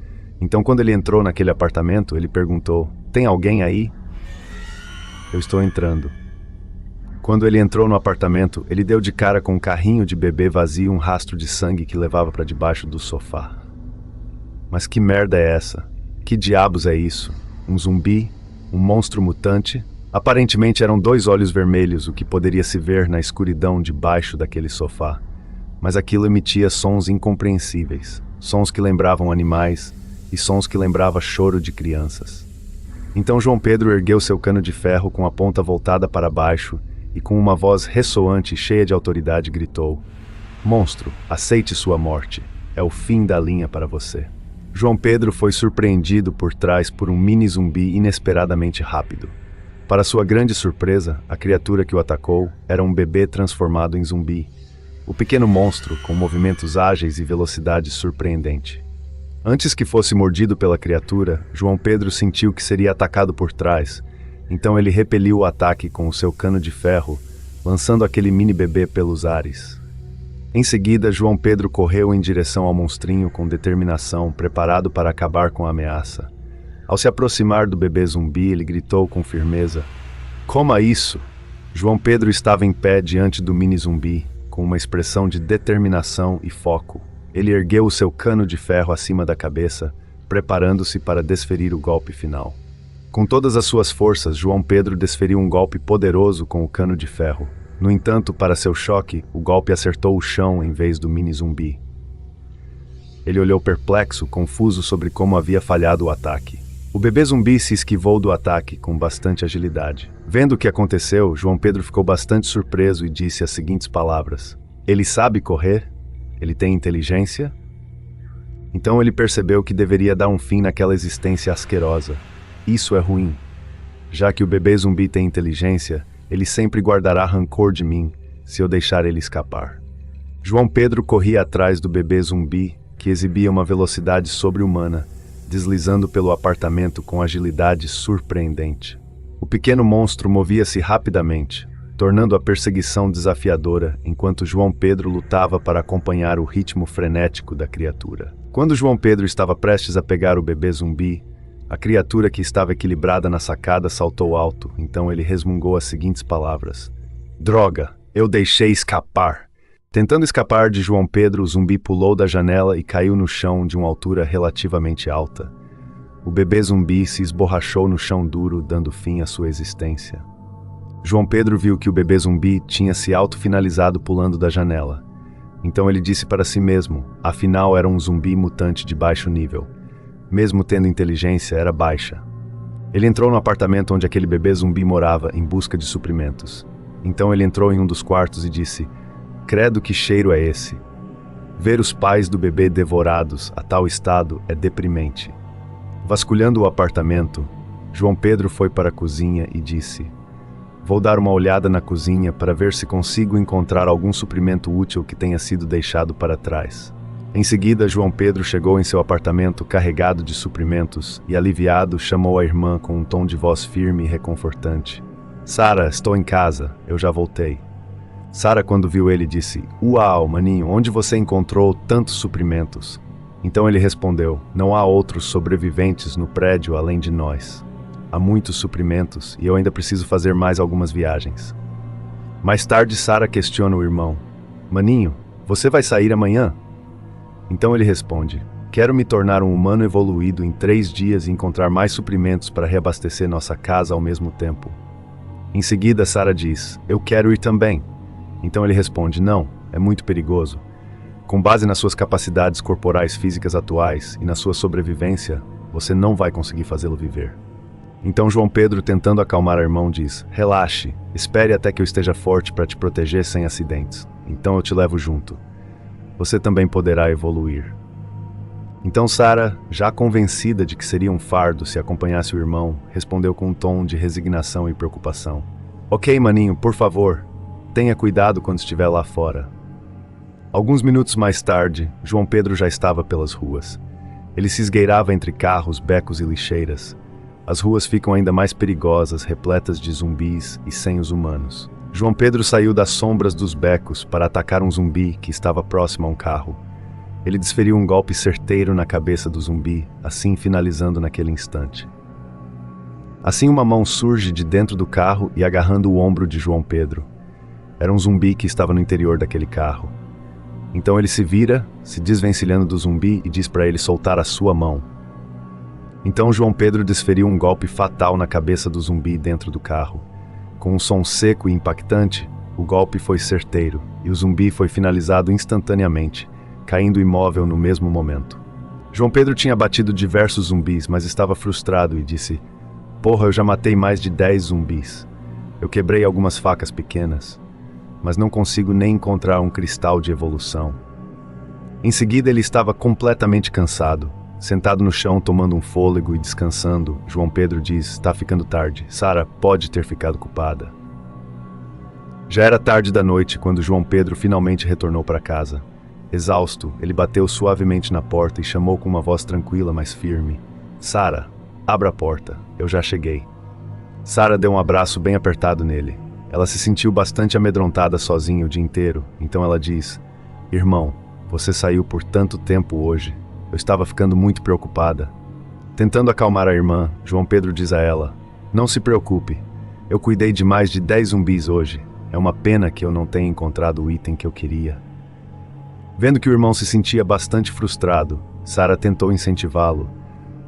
Então, quando ele entrou naquele apartamento, ele perguntou: "Tem alguém aí?" "Eu estou entrando." Quando ele entrou no apartamento, ele deu de cara com um carrinho de bebê vazio e um rastro de sangue que levava para debaixo do sofá. Mas que merda é essa? Que diabos é isso? Um zumbi? Um monstro mutante? Aparentemente eram 2 olhos vermelhos, o que poderia se ver na escuridão debaixo daquele sofá. Mas aquilo emitia sons incompreensíveis, sons que lembravam animais e sons que lembravam choro de crianças. Então João Pedro ergueu seu cano de ferro com a ponta voltada para baixo e com uma voz ressoante e cheia de autoridade gritou: "Monstro, aceite sua morte. É o fim da linha para você." João Pedro foi surpreendido por trás por um mini zumbi inesperadamente rápido. Para sua grande surpresa, a criatura que o atacou era um bebê transformado em zumbi. O pequeno monstro, com movimentos ágeis e velocidade surpreendente. Antes que fosse mordido pela criatura, João Pedro sentiu que seria atacado por trás. Então ele repeliu o ataque com o seu cano de ferro, lançando aquele mini bebê pelos ares. Em seguida, João Pedro correu em direção ao monstrinho com determinação, preparado para acabar com a ameaça. Ao se aproximar do bebê zumbi, ele gritou com firmeza: "Coma isso!" João Pedro estava em pé diante do mini zumbi, com uma expressão de determinação e foco. Ele ergueu o seu cano de ferro acima da cabeça, preparando-se para desferir o golpe final. Com todas as suas forças, João Pedro desferiu um golpe poderoso com o cano de ferro. No entanto, para seu choque, o golpe acertou o chão em vez do mini zumbi. Ele olhou perplexo, confuso sobre como havia falhado o ataque. O bebê zumbi se esquivou do ataque com bastante agilidade. Vendo o que aconteceu, João Pedro ficou bastante surpreso e disse as seguintes palavras: "Ele sabe correr? Ele tem inteligência?" Então ele percebeu que deveria dar um fim naquela existência asquerosa. Isso é ruim. Já que o bebê zumbi tem inteligência, ele sempre guardará rancor de mim se eu deixar ele escapar. João Pedro corria atrás do bebê zumbi, que exibia uma velocidade sobre-humana, deslizando pelo apartamento com agilidade surpreendente. O pequeno monstro movia-se rapidamente, tornando a perseguição desafiadora, enquanto João Pedro lutava para acompanhar o ritmo frenético da criatura. Quando João Pedro estava prestes a pegar o bebê zumbi, a criatura que estava equilibrada na sacada saltou alto, então ele resmungou as seguintes palavras: "Droga, eu deixei escapar." Tentando escapar de João Pedro, o zumbi pulou da janela e caiu no chão de uma altura relativamente alta. O bebê zumbi se esborrachou no chão duro, dando fim à sua existência. João Pedro viu que o bebê zumbi tinha se auto-finalizado pulando da janela. Então ele disse para si mesmo: afinal era um zumbi mutante de baixo nível. Mesmo tendo inteligência, era baixa. Ele entrou no apartamento onde aquele bebê zumbi morava em busca de suprimentos. Então ele entrou em um dos quartos e disse: "Credo, que cheiro é esse? Ver os pais do bebê devorados a tal estado é deprimente." Vasculhando o apartamento, João Pedro foi para a cozinha e disse: "Vou dar uma olhada na cozinha para ver se consigo encontrar algum suprimento útil que tenha sido deixado para trás." Em seguida, João Pedro chegou em seu apartamento carregado de suprimentos e, aliviado, chamou a irmã com um tom de voz firme e reconfortante: "Sara, estou em casa, eu já voltei." Sara, quando viu ele, disse: "Uau, maninho, onde você encontrou tantos suprimentos?" Então ele respondeu: "Não há outros sobreviventes no prédio além de nós. Há muitos suprimentos e eu ainda preciso fazer mais algumas viagens." Mais tarde, Sara questiona o irmão: "Maninho, você vai sair amanhã?" Então ele responde: "Quero me tornar um humano evoluído em 3 dias e encontrar mais suprimentos para reabastecer nossa casa ao mesmo tempo." Em seguida, Sara diz: "Eu quero ir também." Então ele responde: "Não, é muito perigoso. Com base nas suas capacidades corporais físicas atuais e na sua sobrevivência, você não vai conseguir fazê-lo viver." Então João Pedro, tentando acalmar o irmão, diz: "Relaxe, espere até que eu esteja forte para te proteger sem acidentes. Então eu te levo junto. Você também poderá evoluir." Então Sarah, já convencida de que seria um fardo se acompanhasse o irmão, respondeu com um tom de resignação e preocupação. Ok, maninho, por favor, tenha cuidado quando estiver lá fora. Alguns minutos mais tarde, João Pedro já estava pelas ruas. Ele se esgueirava entre carros, becos e lixeiras. As ruas ficam ainda mais perigosas, repletas de zumbis e sem os humanos. João Pedro saiu das sombras dos becos para atacar um zumbi que estava próximo a um carro. Ele desferiu um golpe certeiro na cabeça do zumbi, assim finalizando naquele instante. Assim uma mão surge de dentro do carro e agarrando o ombro de João Pedro. Era um zumbi que estava no interior daquele carro. Então ele se vira, se desvencilhando do zumbi e diz para ele soltar a sua mão. Então João Pedro desferiu um golpe fatal na cabeça do zumbi dentro do carro. Com um som seco e impactante, o golpe foi certeiro e o zumbi foi finalizado instantaneamente, caindo imóvel no mesmo momento. João Pedro tinha batido diversos zumbis, mas estava frustrado e disse: "Porra, eu já matei mais de 10 zumbis. Eu quebrei algumas facas pequenas, mas não consigo nem encontrar um cristal de evolução." Em seguida ele estava completamente cansado. Sentado no chão, tomando um fôlego e descansando, João Pedro diz: "Tá ficando tarde. Sarah pode ter ficado culpada." Já era tarde da noite quando João Pedro finalmente retornou para casa. Exausto, ele bateu suavemente na porta e chamou com uma voz tranquila, mas firme: "Sarah, abra a porta. Eu já cheguei." Sarah deu um abraço bem apertado nele. Ela se sentiu bastante amedrontada sozinha o dia inteiro, então ela diz: "Irmão, você saiu por tanto tempo hoje. Eu estava ficando muito preocupada." Tentando acalmar a irmã, João Pedro diz a ela: "Não se preocupe. Eu cuidei de mais de 10 zumbis hoje. É uma pena que eu não tenha encontrado o item que eu queria." Vendo que o irmão se sentia bastante frustrado, Sarah tentou incentivá-lo.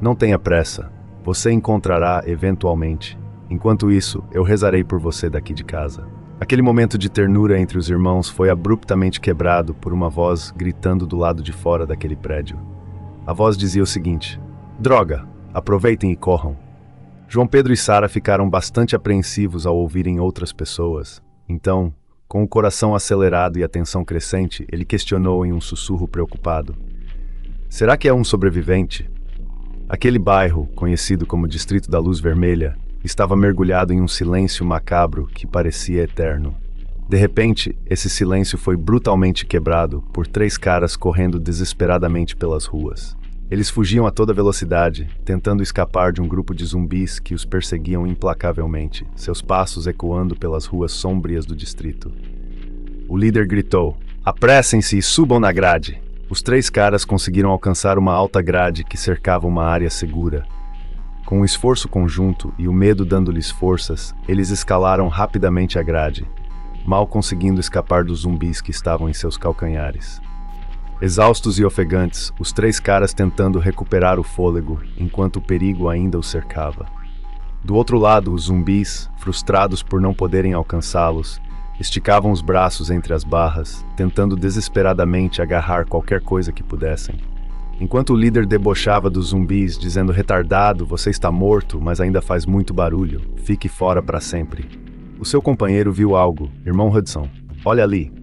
"Não tenha pressa. Você encontrará eventualmente. Enquanto isso, eu rezarei por você daqui de casa." Aquele momento de ternura entre os irmãos foi abruptamente quebrado por uma voz gritando do lado de fora daquele prédio. A voz dizia o seguinte: "Droga! Aproveitem e corram." João Pedro e Sarah ficaram bastante apreensivos ao ouvirem outras pessoas. Então, com o coração acelerado e a tensão crescente, ele questionou em um sussurro preocupado: "Será que é um sobrevivente?" Aquele bairro, conhecido como Distrito da Luz Vermelha, estava mergulhado em um silêncio macabro que parecia eterno. De repente, esse silêncio foi brutalmente quebrado por 3 caras correndo desesperadamente pelas ruas. Eles fugiam a toda velocidade, tentando escapar de um grupo de zumbis que os perseguiam implacavelmente, seus passos ecoando pelas ruas sômbrias do distrito. O líder gritou: "Apressem-se e subam na grade." Os 3 caras conseguiram alcançar uma alta grade que cercava uma área segura. Com um esforço conjunto e o medo dando-lhes forças, eles escalaram rapidamente a grade, mal conseguindo escapar dos zumbis que estavam em seus calcanhares. Exaustos e ofegantes, os 3 caras tentando recuperar o fôlego, enquanto o perigo ainda os cercava. Do outro lado, os zumbis, frustrados por não poderem alcançá-los, esticavam os braços entre as barras, tentando desesperadamente agarrar qualquer coisa que pudessem. Enquanto o líder debochava dos zumbis, dizendo: "Retardado, você está morto, mas ainda faz muito barulho. Fique fora para sempre." O seu companheiro viu algo. "Irmão Hudson, olha ali."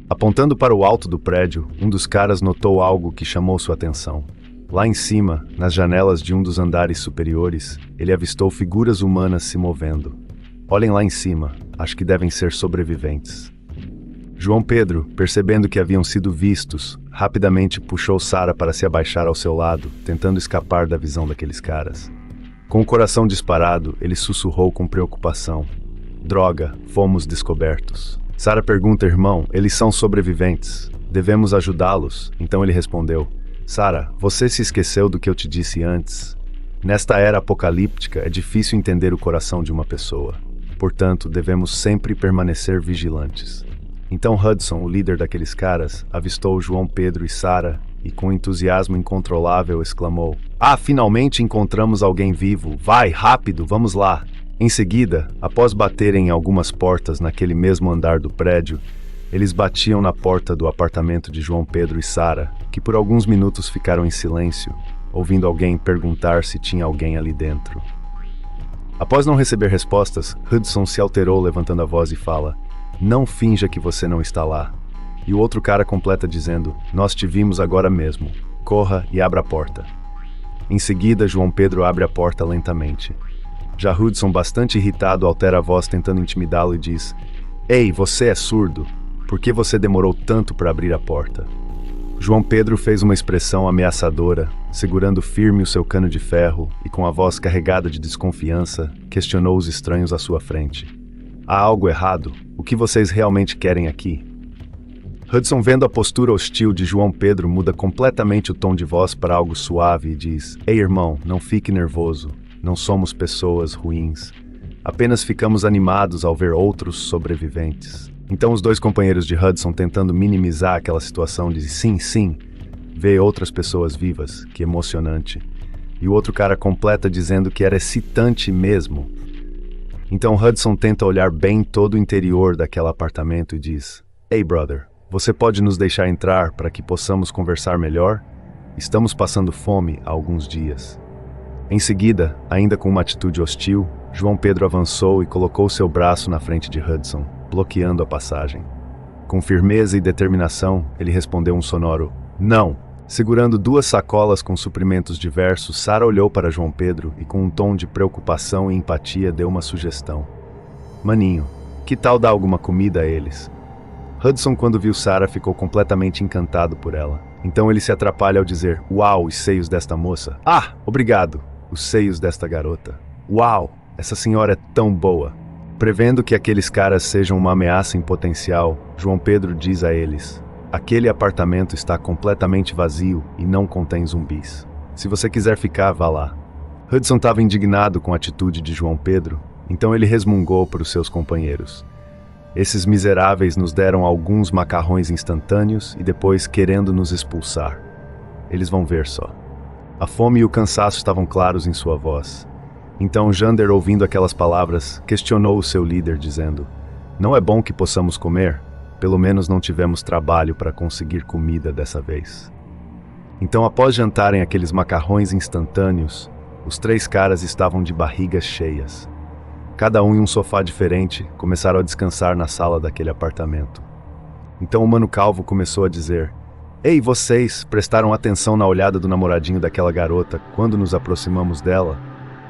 Apontando para o alto do prédio, um dos caras notou algo que chamou sua atenção. Lá em cima, nas janelas de um dos andares superiores, ele avistou figuras humanas se movendo. "Olhem lá em cima, acho que devem ser sobreviventes." João Pedro, percebendo que haviam sido vistos, rapidamente puxou Sarah para se abaixar ao seu lado, tentando escapar da visão daqueles caras. Com o coração disparado, ele sussurrou com preocupação: "Droga, fomos descobertos." Sarah pergunta: "Irmão, eles são sobreviventes. Devemos ajudá-los?" Então ele respondeu: "Sarah, você se esqueceu do que eu te disse antes. Nesta era apocalíptica, é difícil entender o coração de uma pessoa. Portanto, devemos sempre permanecer vigilantes." Então Hudson, o líder daqueles caras, avistou João Pedro e Sarah e com entusiasmo incontrolável exclamou: "Ah, finalmente encontramos alguém vivo! Vai, rápido, vamos lá!" Em seguida, após baterem em algumas portas naquele mesmo andar do prédio, eles batiam na porta do apartamento de João Pedro e Sarah, que por alguns minutos ficaram em silêncio, ouvindo alguém perguntar se tinha alguém ali dentro. Após não receber respostas, Hudson se alterou levantando a voz e fala: "Não finja que você não está lá." E o outro cara completa dizendo: "Nós te vimos agora mesmo." corra e abra a porta. Em seguida, João Pedro abre a porta lentamente. Já Hudson, bastante irritado, altera a voz tentando intimidá-lo e diz: Ei, você é surdo? Por que você demorou tanto para abrir a porta? João Pedro fez uma expressão ameaçadora, segurando firme o seu cano de ferro e com a voz carregada de desconfiança, questionou os estranhos à sua frente. Há algo errado? O que vocês realmente querem aqui? Hudson, vendo a postura hostil de João Pedro, muda completamente o tom de voz para algo suave e diz: Ei, irmão, não fique nervoso. Não somos pessoas ruins. Apenas ficamos animados ao ver outros sobreviventes. Então os dois companheiros de Hudson, tentando minimizar aquela situação, dizem: sim, ver outras pessoas vivas, que emocionante. E o outro cara completa dizendo que era excitante mesmo. Então Hudson tenta olhar bem todo o interior daquele apartamento e diz: Ei, brother, você pode nos deixar entrar para que possamos conversar melhor? Estamos passando fome há alguns dias. Em seguida, ainda com uma atitude hostil, João Pedro avançou e colocou seu braço na frente de Hudson, bloqueando a passagem. Com firmeza e determinação, ele respondeu um sonoro não. Segurando duas sacolas com suprimentos diversos, Sara olhou para João Pedro e com um tom de preocupação e empatia deu uma sugestão. Maninho, que tal dar alguma comida a eles? Hudson, quando viu Sara, ficou completamente encantado por ela. Então ele se atrapalha ao dizer: Uau, os seios desta moça. Ah, obrigado. Os seios desta garota. Uau, essa senhora é tão boa. Prevendo que aqueles caras sejam uma ameaça em potencial, João Pedro diz a eles: Aquele apartamento está completamente vazio e não contém zumbis. Se você quiser ficar, vá lá. Hudson estava indignado com a atitude de João Pedro, então ele resmungou para os seus companheiros: Esses miseráveis nos deram alguns macarrões instantâneos e depois querendo nos expulsar. Eles vão ver só. A fome e o cansaço estavam claros em sua voz. Então Jander, ouvindo aquelas palavras, questionou o seu líder, dizendo: Não é bom que possamos comer? Pelo menos não tivemos trabalho para conseguir comida dessa vez. Então, após jantarem aqueles macarrões instantâneos, os três caras estavam de barrigas cheias. Cada um em um sofá diferente, começaram a descansar na sala daquele apartamento. Então o Mano Calvo começou a dizer: Ei, vocês, prestaram atenção na olhada do namoradinho daquela garota quando nos aproximamos dela?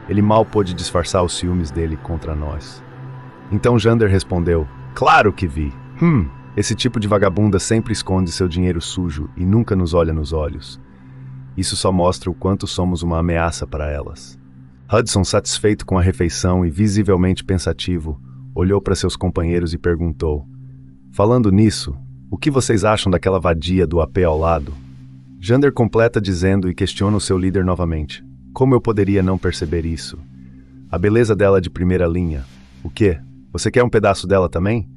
Ele mal pôde disfarçar os ciúmes dele contra nós. Então Jander respondeu: Claro que vi. Esse tipo de vagabunda sempre esconde seu dinheiro sujo e nunca nos olha nos olhos. Isso só mostra o quanto somos uma ameaça para elas. Hudson, satisfeito com a refeição e visivelmente pensativo, olhou para seus companheiros e perguntou: Falando nisso, o que vocês acham daquela vadia do AP ao lado? Jander completa dizendo e questiona o seu líder novamente: Como eu poderia não perceber isso? A beleza dela é de primeira linha. O quê? Você quer um pedaço dela também?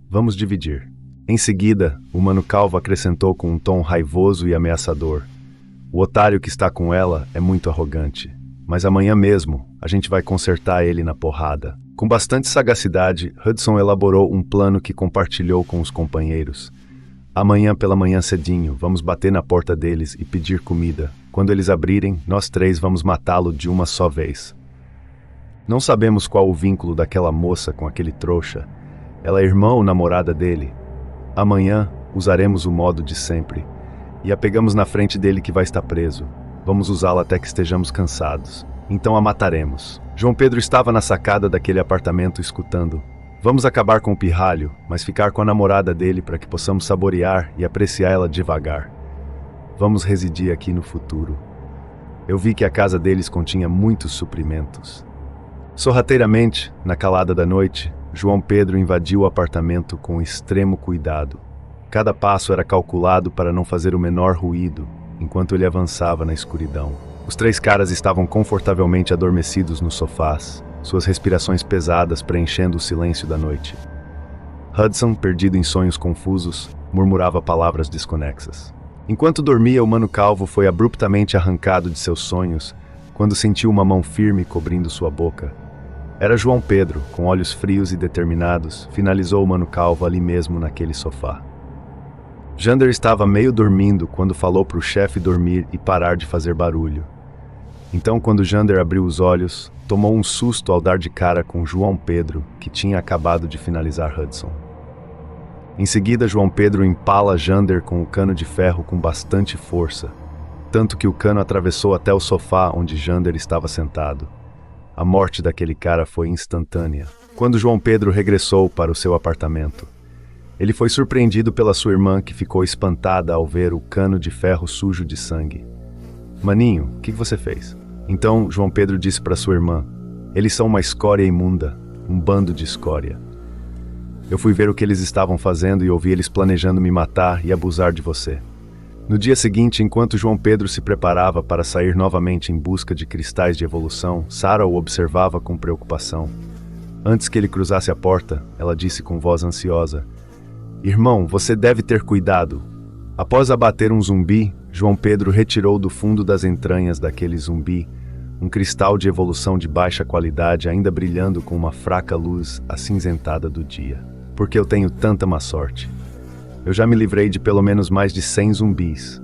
Vamos dividir. Em seguida, o Mano Calvo acrescentou com um tom raivoso e ameaçador: O otário que está com ela é muito arrogante. Mas amanhã mesmo, a gente vai consertar ele na porrada. Com bastante sagacidade, Hudson elaborou um plano que compartilhou com os companheiros. Amanhã pela manhã cedinho, vamos bater na porta deles e pedir comida. Quando eles abrirem, nós três vamos matá-lo de uma só vez. Não sabemos qual o vínculo daquela moça com aquele trouxa. Ela é irmã ou namorada dele. Amanhã, usaremos o modo de sempre. E a pegamos na frente dele que vai estar preso. Vamos usá-la até que estejamos cansados. Então a mataremos. João Pedro estava na sacada daquele apartamento escutando. Vamos acabar com o pirralho, mas ficar com a namorada dele para que possamos saborear e apreciar ela devagar. Vamos residir aqui no futuro. Eu vi que a casa deles continha muitos suprimentos. Sorrateiramente, na calada da noite, João Pedro invadiu o apartamento com extremo cuidado. Cada passo era calculado para não fazer o menor ruído, enquanto ele avançava na escuridão. Os três caras estavam confortavelmente adormecidos nos sofás, suas respirações pesadas preenchendo o silêncio da noite. Hudson, perdido em sonhos confusos, murmurava palavras desconexas. Enquanto dormia, o Mano Calvo foi abruptamente arrancado de seus sonhos quando sentiu uma mão firme cobrindo sua boca. Era João Pedro, com olhos frios e determinados, finalizou o Mano Calvo ali mesmo naquele sofá. Jander estava meio dormindo quando falou para o chefe dormir e parar de fazer barulho. Então, quando Jander abriu os olhos, tomou um susto ao dar de cara com João Pedro, que tinha acabado de finalizar Hudson. Em seguida, João Pedro empala Jander com o cano de ferro com bastante força. tanto que o cano atravessou até o sofá onde Jander estava sentado. A morte daquele cara foi instantânea. Quando João Pedro regressou para o seu apartamento, ele foi surpreendido pela sua irmã, que ficou espantada ao ver o cano de ferro sujo de sangue. Maninho, o que você fez? Então João Pedro disse para sua irmã: eles são uma escória imunda, um bando de escória. Eu fui ver o que eles estavam fazendo e ouvi eles planejando me matar e abusar de você. No dia seguinte, enquanto João Pedro se preparava para sair novamente em busca de cristais de evolução, Sara o observava com preocupação. Antes que ele cruzasse a porta, ela disse com voz ansiosa: Irmão, você deve ter cuidado. Após abater um zumbi, João Pedro retirou do fundo das entranhas daquele zumbi um cristal de evolução de baixa qualidade, ainda brilhando com uma fraca luz acinzentada do dia. Porque eu tenho tanta má sorte. Eu já me livrei de pelo menos mais de 100 zumbis.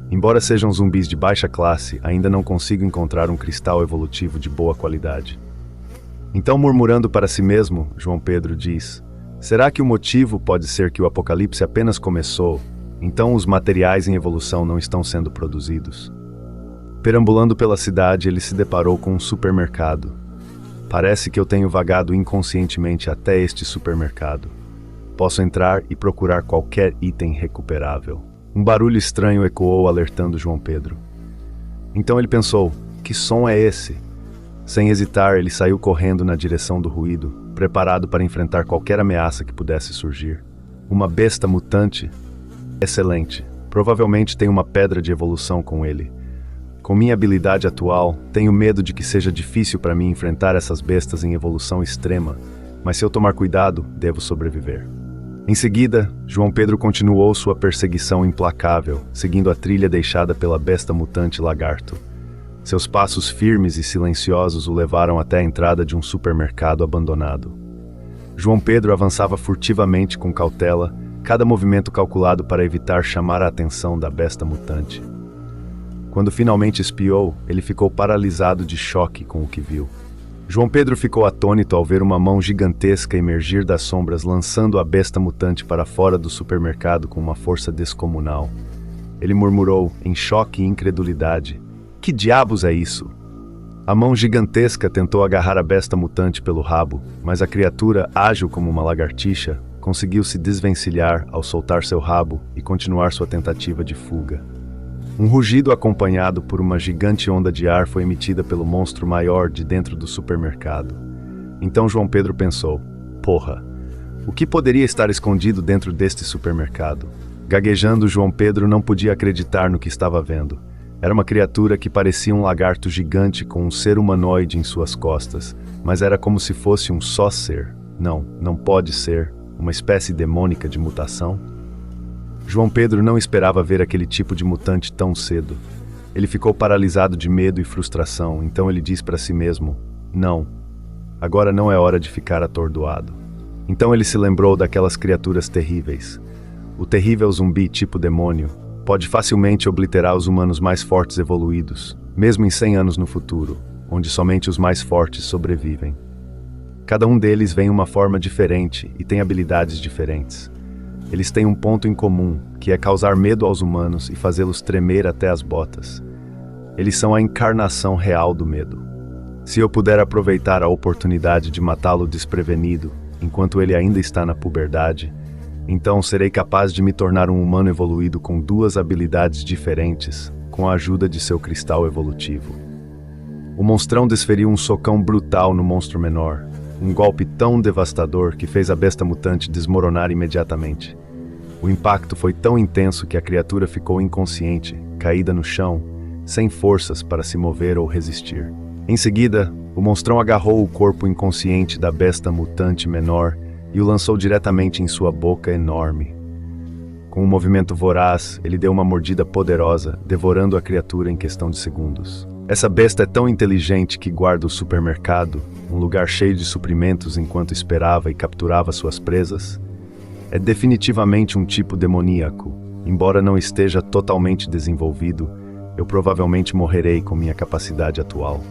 Embora sejam zumbis de baixa classe, ainda não consigo encontrar um cristal evolutivo de boa qualidade. Então, murmurando para si mesmo, João Pedro diz: será que o motivo pode ser que o apocalipse apenas começou, então os materiais em evolução não estão sendo produzidos? Perambulando pela cidade, ele se deparou com um supermercado. Parece que eu tenho vagado inconscientemente até este supermercado. Posso entrar e procurar qualquer item recuperável. Um barulho estranho ecoou, alertando João Pedro. Então ele pensou: que som é esse? Sem hesitar, ele saiu correndo na direção do ruído, preparado para enfrentar qualquer ameaça que pudesse surgir. Uma besta mutante? Excelente. Provavelmente tem uma pedra de evolução com ele. Com minha habilidade atual, tenho medo de que seja difícil para mim enfrentar essas bestas em evolução extrema, mas se eu tomar cuidado, devo sobreviver. Em seguida, João Pedro continuou sua perseguição implacável, seguindo a trilha deixada pela besta mutante lagarto. Seus passos firmes e silenciosos o levaram até a entrada de um supermercado abandonado. João Pedro avançava furtivamente com cautela, cada movimento calculado para evitar chamar a atenção da besta mutante. Quando finalmente espiou, ele ficou paralisado de choque com o que viu. João Pedro ficou atônito ao ver uma mão gigantesca emergir das sombras, lançando a besta mutante para fora do supermercado com uma força descomunal. Ele murmurou, em choque e incredulidade: que diabos é isso? A mão gigantesca tentou agarrar a besta mutante pelo rabo, mas a criatura, ágil como uma lagartixa, conseguiu se desvencilhar ao soltar seu rabo e continuar sua tentativa de fuga. Um rugido acompanhado por uma gigante onda de ar foi emitida pelo monstro maior de dentro do supermercado. Então João Pedro pensou: porra, o que poderia estar escondido dentro deste supermercado? Gaguejando, João Pedro não podia acreditar no que estava vendo. Era uma criatura que parecia um lagarto gigante com um ser humanoide em suas costas, mas era como se fosse um só ser. Não pode ser. Uma espécie demônica de mutação? João Pedro não esperava ver aquele tipo de mutante tão cedo. Ele ficou paralisado de medo e frustração, então ele disse para si mesmo: não, agora não é hora de ficar atordoado. Então ele se lembrou daquelas criaturas terríveis. O terrível zumbi tipo demônio pode facilmente obliterar os humanos mais fortes evoluídos, mesmo em 100 anos no futuro, onde somente os mais fortes sobrevivem. Cada um deles vem em uma forma diferente e tem habilidades diferentes. Eles têm um ponto em comum, que é causar medo aos humanos e fazê-los tremer até as botas. Eles são a encarnação real do medo. Se eu puder aproveitar a oportunidade de matá-lo desprevenido, enquanto ele ainda está na puberdade, então serei capaz de me tornar um humano evoluído com 2 habilidades diferentes, com a ajuda de seu cristal evolutivo. O monstrão desferiu um socão brutal no monstro menor, um golpe tão devastador que fez a besta mutante desmoronar imediatamente. O impacto foi tão intenso que a criatura ficou inconsciente, caída no chão, sem forças para se mover ou resistir. Em seguida, o monstrão agarrou o corpo inconsciente da besta mutante menor e o lançou diretamente em sua boca enorme. Com um movimento voraz, ele deu uma mordida poderosa, devorando a criatura em questão de segundos. Essa besta é tão inteligente que guarda o supermercado, um lugar cheio de suprimentos enquanto esperava e capturava suas presas. É definitivamente um tipo demoníaco. Embora não esteja totalmente desenvolvido, eu provavelmente morrerei com minha capacidade atual.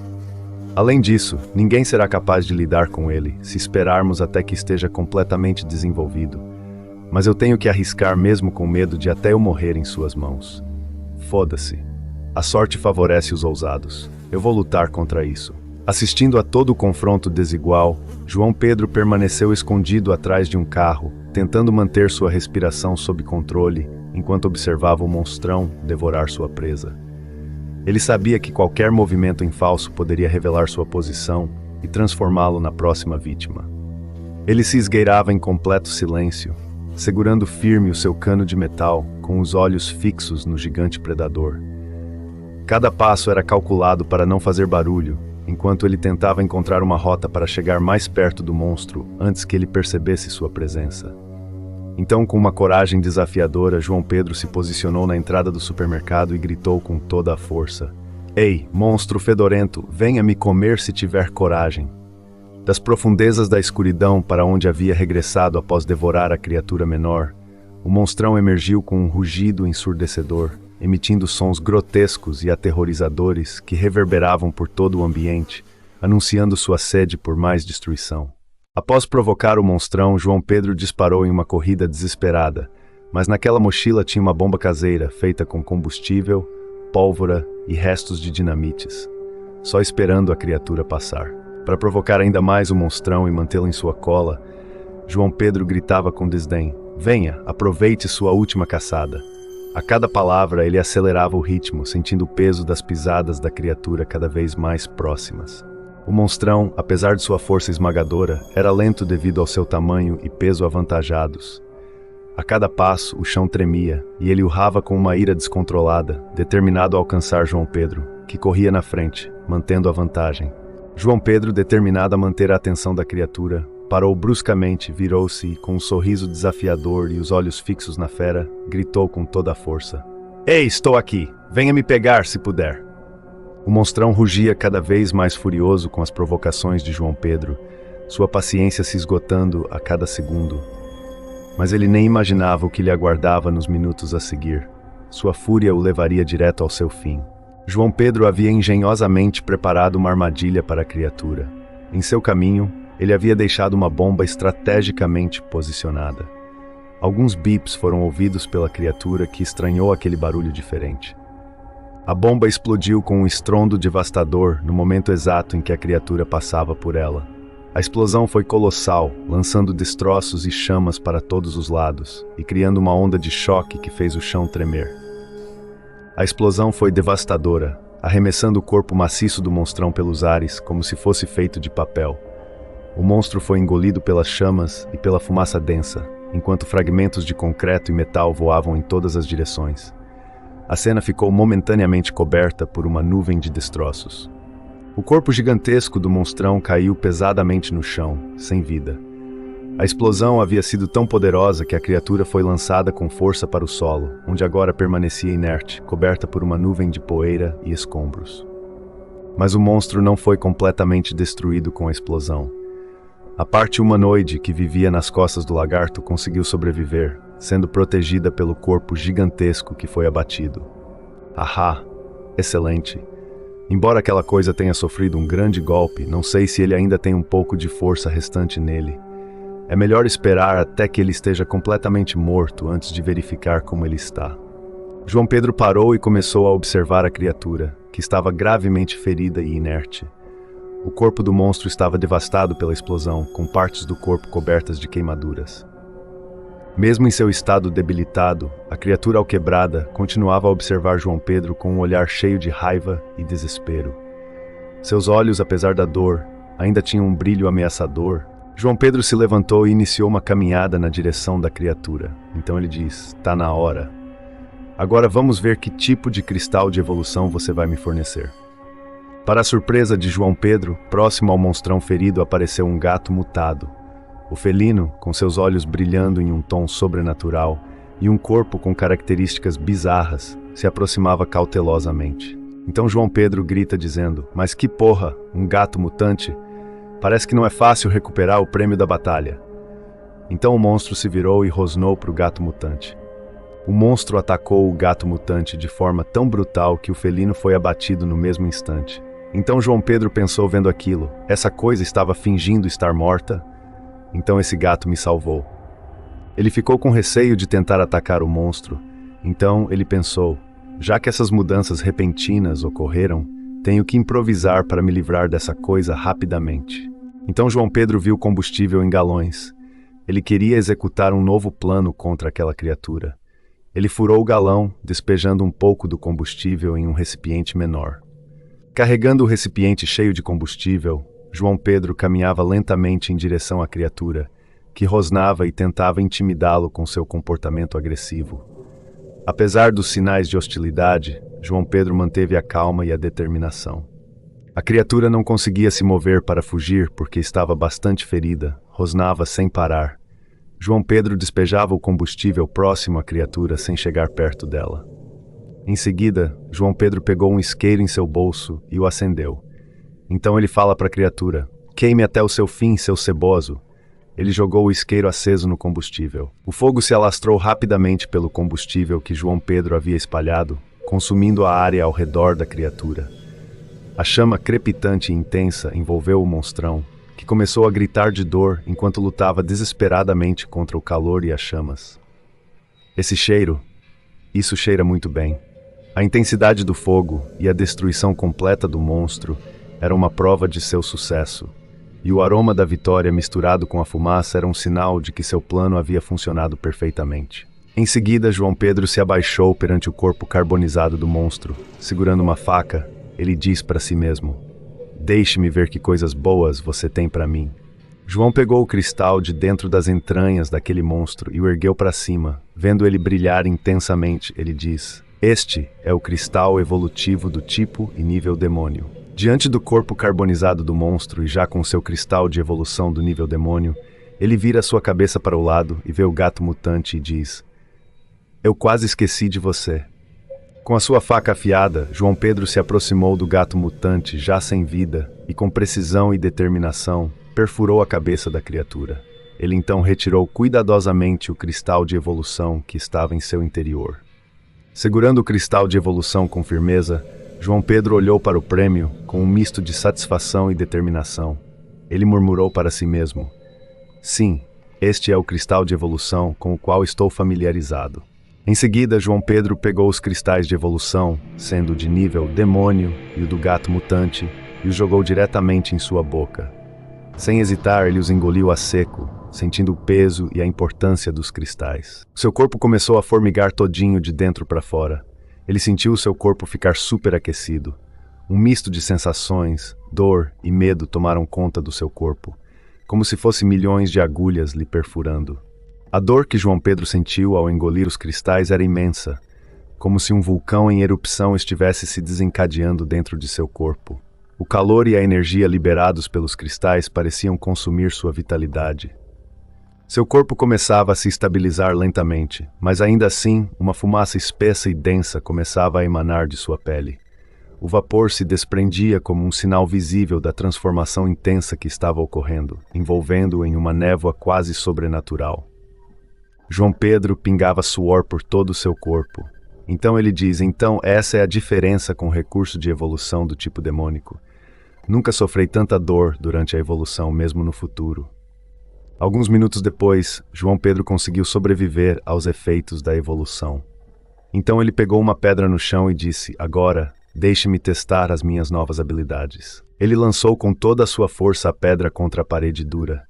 Além disso, ninguém será capaz de lidar com ele, se esperarmos até que esteja completamente desenvolvido. Mas eu tenho que arriscar mesmo com medo de até eu morrer em suas mãos. Foda-se. A sorte favorece os ousados. Eu vou lutar contra isso. Assistindo a todo o confronto desigual, João Pedro permaneceu escondido atrás de um carro, tentando manter sua respiração sob controle, enquanto observava o monstrão devorar sua presa. Ele sabia que qualquer movimento em falso poderia revelar sua posição e transformá-lo na próxima vítima. Ele se esgueirava em completo silêncio, segurando firme o seu cano de metal, com os olhos fixos no gigante predador. Cada passo era calculado para não fazer barulho, enquanto ele tentava encontrar uma rota para chegar mais perto do monstro antes que ele percebesse sua presença. Então, com uma coragem desafiadora, João Pedro se posicionou na entrada do supermercado e gritou com toda a força: "Ei, monstro fedorento, venha me comer se tiver coragem." Das profundezas da escuridão para onde havia regressado após devorar a criatura menor, o monstrão emergiu com um rugido ensurdecedor, emitindo sons grotescos e aterrorizadores que reverberavam por todo o ambiente, anunciando sua sede por mais destruição. Após provocar o monstrão, João Pedro disparou em uma corrida desesperada, mas naquela mochila tinha uma bomba caseira feita com combustível, pólvora e restos de dinamites, só esperando a criatura passar. Para provocar ainda mais o monstrão e mantê-lo em sua cola, João Pedro gritava com desdém: "Venha, aproveite sua última caçada." A cada palavra ele acelerava o ritmo, sentindo o peso das pisadas da criatura cada vez mais próximas. O monstrão, apesar de sua força esmagadora, era lento devido ao seu tamanho e peso avantajados. A cada passo, o chão tremia, e ele urrava com uma ira descontrolada, determinado a alcançar João Pedro, que corria na frente, mantendo a vantagem. João Pedro, determinado a manter a atenção da criatura, parou bruscamente, virou-se e, com um sorriso desafiador e os olhos fixos na fera, gritou com toda a força: "Ei, estou aqui! Venha me pegar se puder!" O monstrão rugia cada vez mais furioso com as provocações de João Pedro, sua paciência se esgotando a cada segundo. Mas ele nem imaginava o que lhe aguardava nos minutos a seguir. Sua fúria o levaria direto ao seu fim. João Pedro havia engenhosamente preparado uma armadilha para a criatura. Em seu caminho, ele havia deixado uma bomba estrategicamente posicionada. Alguns bips foram ouvidos pela criatura, que estranhou aquele barulho diferente. A bomba explodiu com um estrondo devastador no momento exato em que a criatura passava por ela. A explosão foi colossal, lançando destroços e chamas para todos os lados, e criando uma onda de choque que fez o chão tremer. A explosão foi devastadora, arremessando o corpo maciço do monstrão pelos ares, como se fosse feito de papel. O monstro foi engolido pelas chamas e pela fumaça densa, enquanto fragmentos de concreto e metal voavam em todas as direções. A cena ficou momentaneamente coberta por uma nuvem de destroços. O corpo gigantesco do monstrão caiu pesadamente no chão, sem vida. A explosão havia sido tão poderosa que a criatura foi lançada com força para o solo, onde agora permanecia inerte, coberta por uma nuvem de poeira e escombros. Mas o monstro não foi completamente destruído com a explosão. A parte humanoide que vivia nas costas do lagarto conseguiu sobreviver, sendo protegida pelo corpo gigantesco que foi abatido. Ahá! Excelente! Embora aquela coisa tenha sofrido um grande golpe, não sei se ele ainda tem um pouco de força restante nele. É melhor esperar até que ele esteja completamente morto antes de verificar como ele está. João Pedro parou e começou a observar a criatura, que estava gravemente ferida e inerte. O corpo do monstro estava devastado pela explosão, com partes do corpo cobertas de queimaduras. Mesmo em seu estado debilitado, a criatura alquebrada continuava a observar João Pedro com um olhar cheio de raiva e desespero. Seus olhos, apesar da dor, ainda tinham um brilho ameaçador. João Pedro se levantou e iniciou uma caminhada na direção da criatura. Então ele diz: "Tá na hora. Agora vamos ver que tipo de cristal de evolução você vai me fornecer." Para a surpresa de João Pedro, próximo ao monstrão ferido apareceu um gato mutado. O felino, com seus olhos brilhando em um tom sobrenatural e um corpo com características bizarras, se aproximava cautelosamente. Então João Pedro grita dizendo: "Mas que porra, um gato mutante? Parece que não é fácil recuperar o prêmio da batalha." Então o monstro se virou e rosnou para o gato mutante. O monstro atacou o gato mutante de forma tão brutal que o felino foi abatido no mesmo instante. Então João Pedro pensou vendo aquilo: essa coisa estava fingindo estar morta? Então esse gato me salvou. Ele ficou com receio de tentar atacar o monstro. Então ele pensou: Já que essas mudanças repentinas ocorreram, tenho que improvisar para me livrar dessa coisa rapidamente. Então João Pedro viu combustível em galões. Ele queria executar um novo plano contra aquela criatura. Ele furou o galão, despejando um pouco do combustível em um recipiente menor. Carregando o recipiente cheio de combustível, João Pedro caminhava lentamente em direção à criatura, que rosnava e tentava intimidá-lo com seu comportamento agressivo. Apesar dos sinais de hostilidade, João Pedro manteve a calma e a determinação. A criatura não conseguia se mover para fugir porque estava bastante ferida, rosnava sem parar. João Pedro despejava o combustível próximo à criatura sem chegar perto dela. Em seguida, João Pedro pegou um isqueiro em seu bolso e o acendeu. Então ele fala para a criatura: "Queime até o seu fim, seu ceboso." Ele jogou o isqueiro aceso no combustível. O fogo se alastrou rapidamente pelo combustível que João Pedro havia espalhado, consumindo a área ao redor da criatura. A chama crepitante e intensa envolveu o monstrão, que começou a gritar de dor enquanto lutava desesperadamente contra o calor e as chamas. Isso cheira muito bem. A intensidade do fogo e a destruição completa do monstro era uma prova de seu sucesso, e o aroma da vitória misturado com a fumaça era um sinal de que seu plano havia funcionado perfeitamente. Em seguida, João Pedro se abaixou perante o corpo carbonizado do monstro. Segurando uma faca, ele diz para si mesmo: "Deixe-me ver que coisas boas você tem para mim." João pegou o cristal de dentro das entranhas daquele monstro e o ergueu para cima. Vendo ele brilhar intensamente, ele diz: "Este é o cristal evolutivo do tipo e nível demônio." Diante do corpo carbonizado do monstro e já com seu cristal de evolução do nível demônio, ele vira sua cabeça para o lado e vê o gato mutante e diz: "Eu quase esqueci de você." Com a sua faca afiada, João Pedro se aproximou do gato mutante já sem vida e com precisão e determinação perfurou a cabeça da criatura. Ele então retirou cuidadosamente o cristal de evolução que estava em seu interior. Segurando o cristal de evolução com firmeza, João Pedro olhou para o prêmio com um misto de satisfação e determinação. Ele murmurou para si mesmo: "Sim, este é o cristal de evolução com o qual estou familiarizado." Em seguida, João Pedro pegou os cristais de evolução, sendo o de nível demônio e o do gato mutante, e os jogou diretamente em sua boca. Sem hesitar, ele os engoliu a seco, sentindo o peso e a importância dos cristais. Seu corpo começou a formigar todinho de dentro para fora. Ele sentiu seu corpo ficar superaquecido. Um misto de sensações, dor e medo tomaram conta do seu corpo, como se fosse milhões de agulhas lhe perfurando. A dor que João Pedro sentiu ao engolir os cristais era imensa, como se um vulcão em erupção estivesse se desencadeando dentro de seu corpo. O calor e a energia liberados pelos cristais pareciam consumir sua vitalidade. Seu corpo começava a se estabilizar lentamente, mas ainda assim, uma fumaça espessa e densa começava a emanar de sua pele. O vapor se desprendia como um sinal visível da transformação intensa que estava ocorrendo, envolvendo-o em uma névoa quase sobrenatural. João Pedro pingava suor por todo o seu corpo. Então ele diz: "Então essa é a diferença com o recurso de evolução do tipo demônico. Nunca sofri tanta dor durante a evolução, mesmo no futuro." Alguns minutos depois, João Pedro conseguiu sobreviver aos efeitos da evolução. Então ele pegou uma pedra no chão e disse: "Agora, deixe-me testar as minhas novas habilidades." Ele lançou com toda a sua força a pedra contra a parede dura.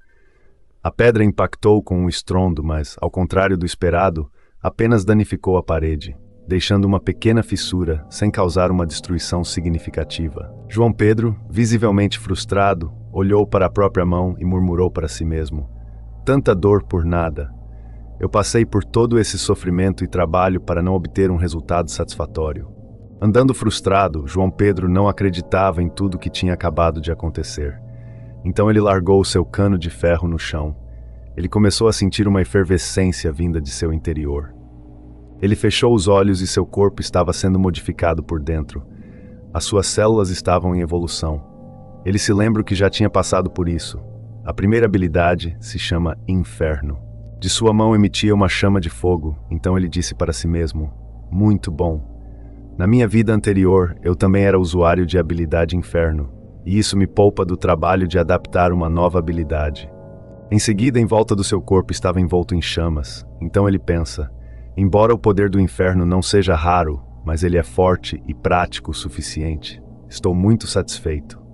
A pedra impactou com um estrondo, mas, ao contrário do esperado, apenas danificou a parede, deixando uma pequena fissura, sem causar uma destruição significativa. João Pedro, visivelmente frustrado, olhou para a própria mão e murmurou para si mesmo: "Tanta dor por nada. Eu passei por todo esse sofrimento e trabalho para não obter um resultado satisfatório." Andando frustrado, João Pedro não acreditava em tudo que tinha acabado de acontecer. Então ele largou o seu cano de ferro no chão. Ele começou a sentir uma efervescência vinda de seu interior. Ele fechou os olhos e seu corpo estava sendo modificado por dentro. As suas células estavam em evolução. Ele se lembra que já tinha passado por isso. A primeira habilidade se chama Inferno. De sua mão emitia uma chama de fogo, então ele disse para si mesmo: "Muito bom. Na minha vida anterior, eu também era usuário de habilidade Inferno, e isso me poupa do trabalho de adaptar uma nova habilidade." Em seguida, em volta do seu corpo estava envolto em chamas. Então ele pensa: embora o poder do inferno não seja raro, mas ele é forte e prático o suficiente. Estou muito satisfeito.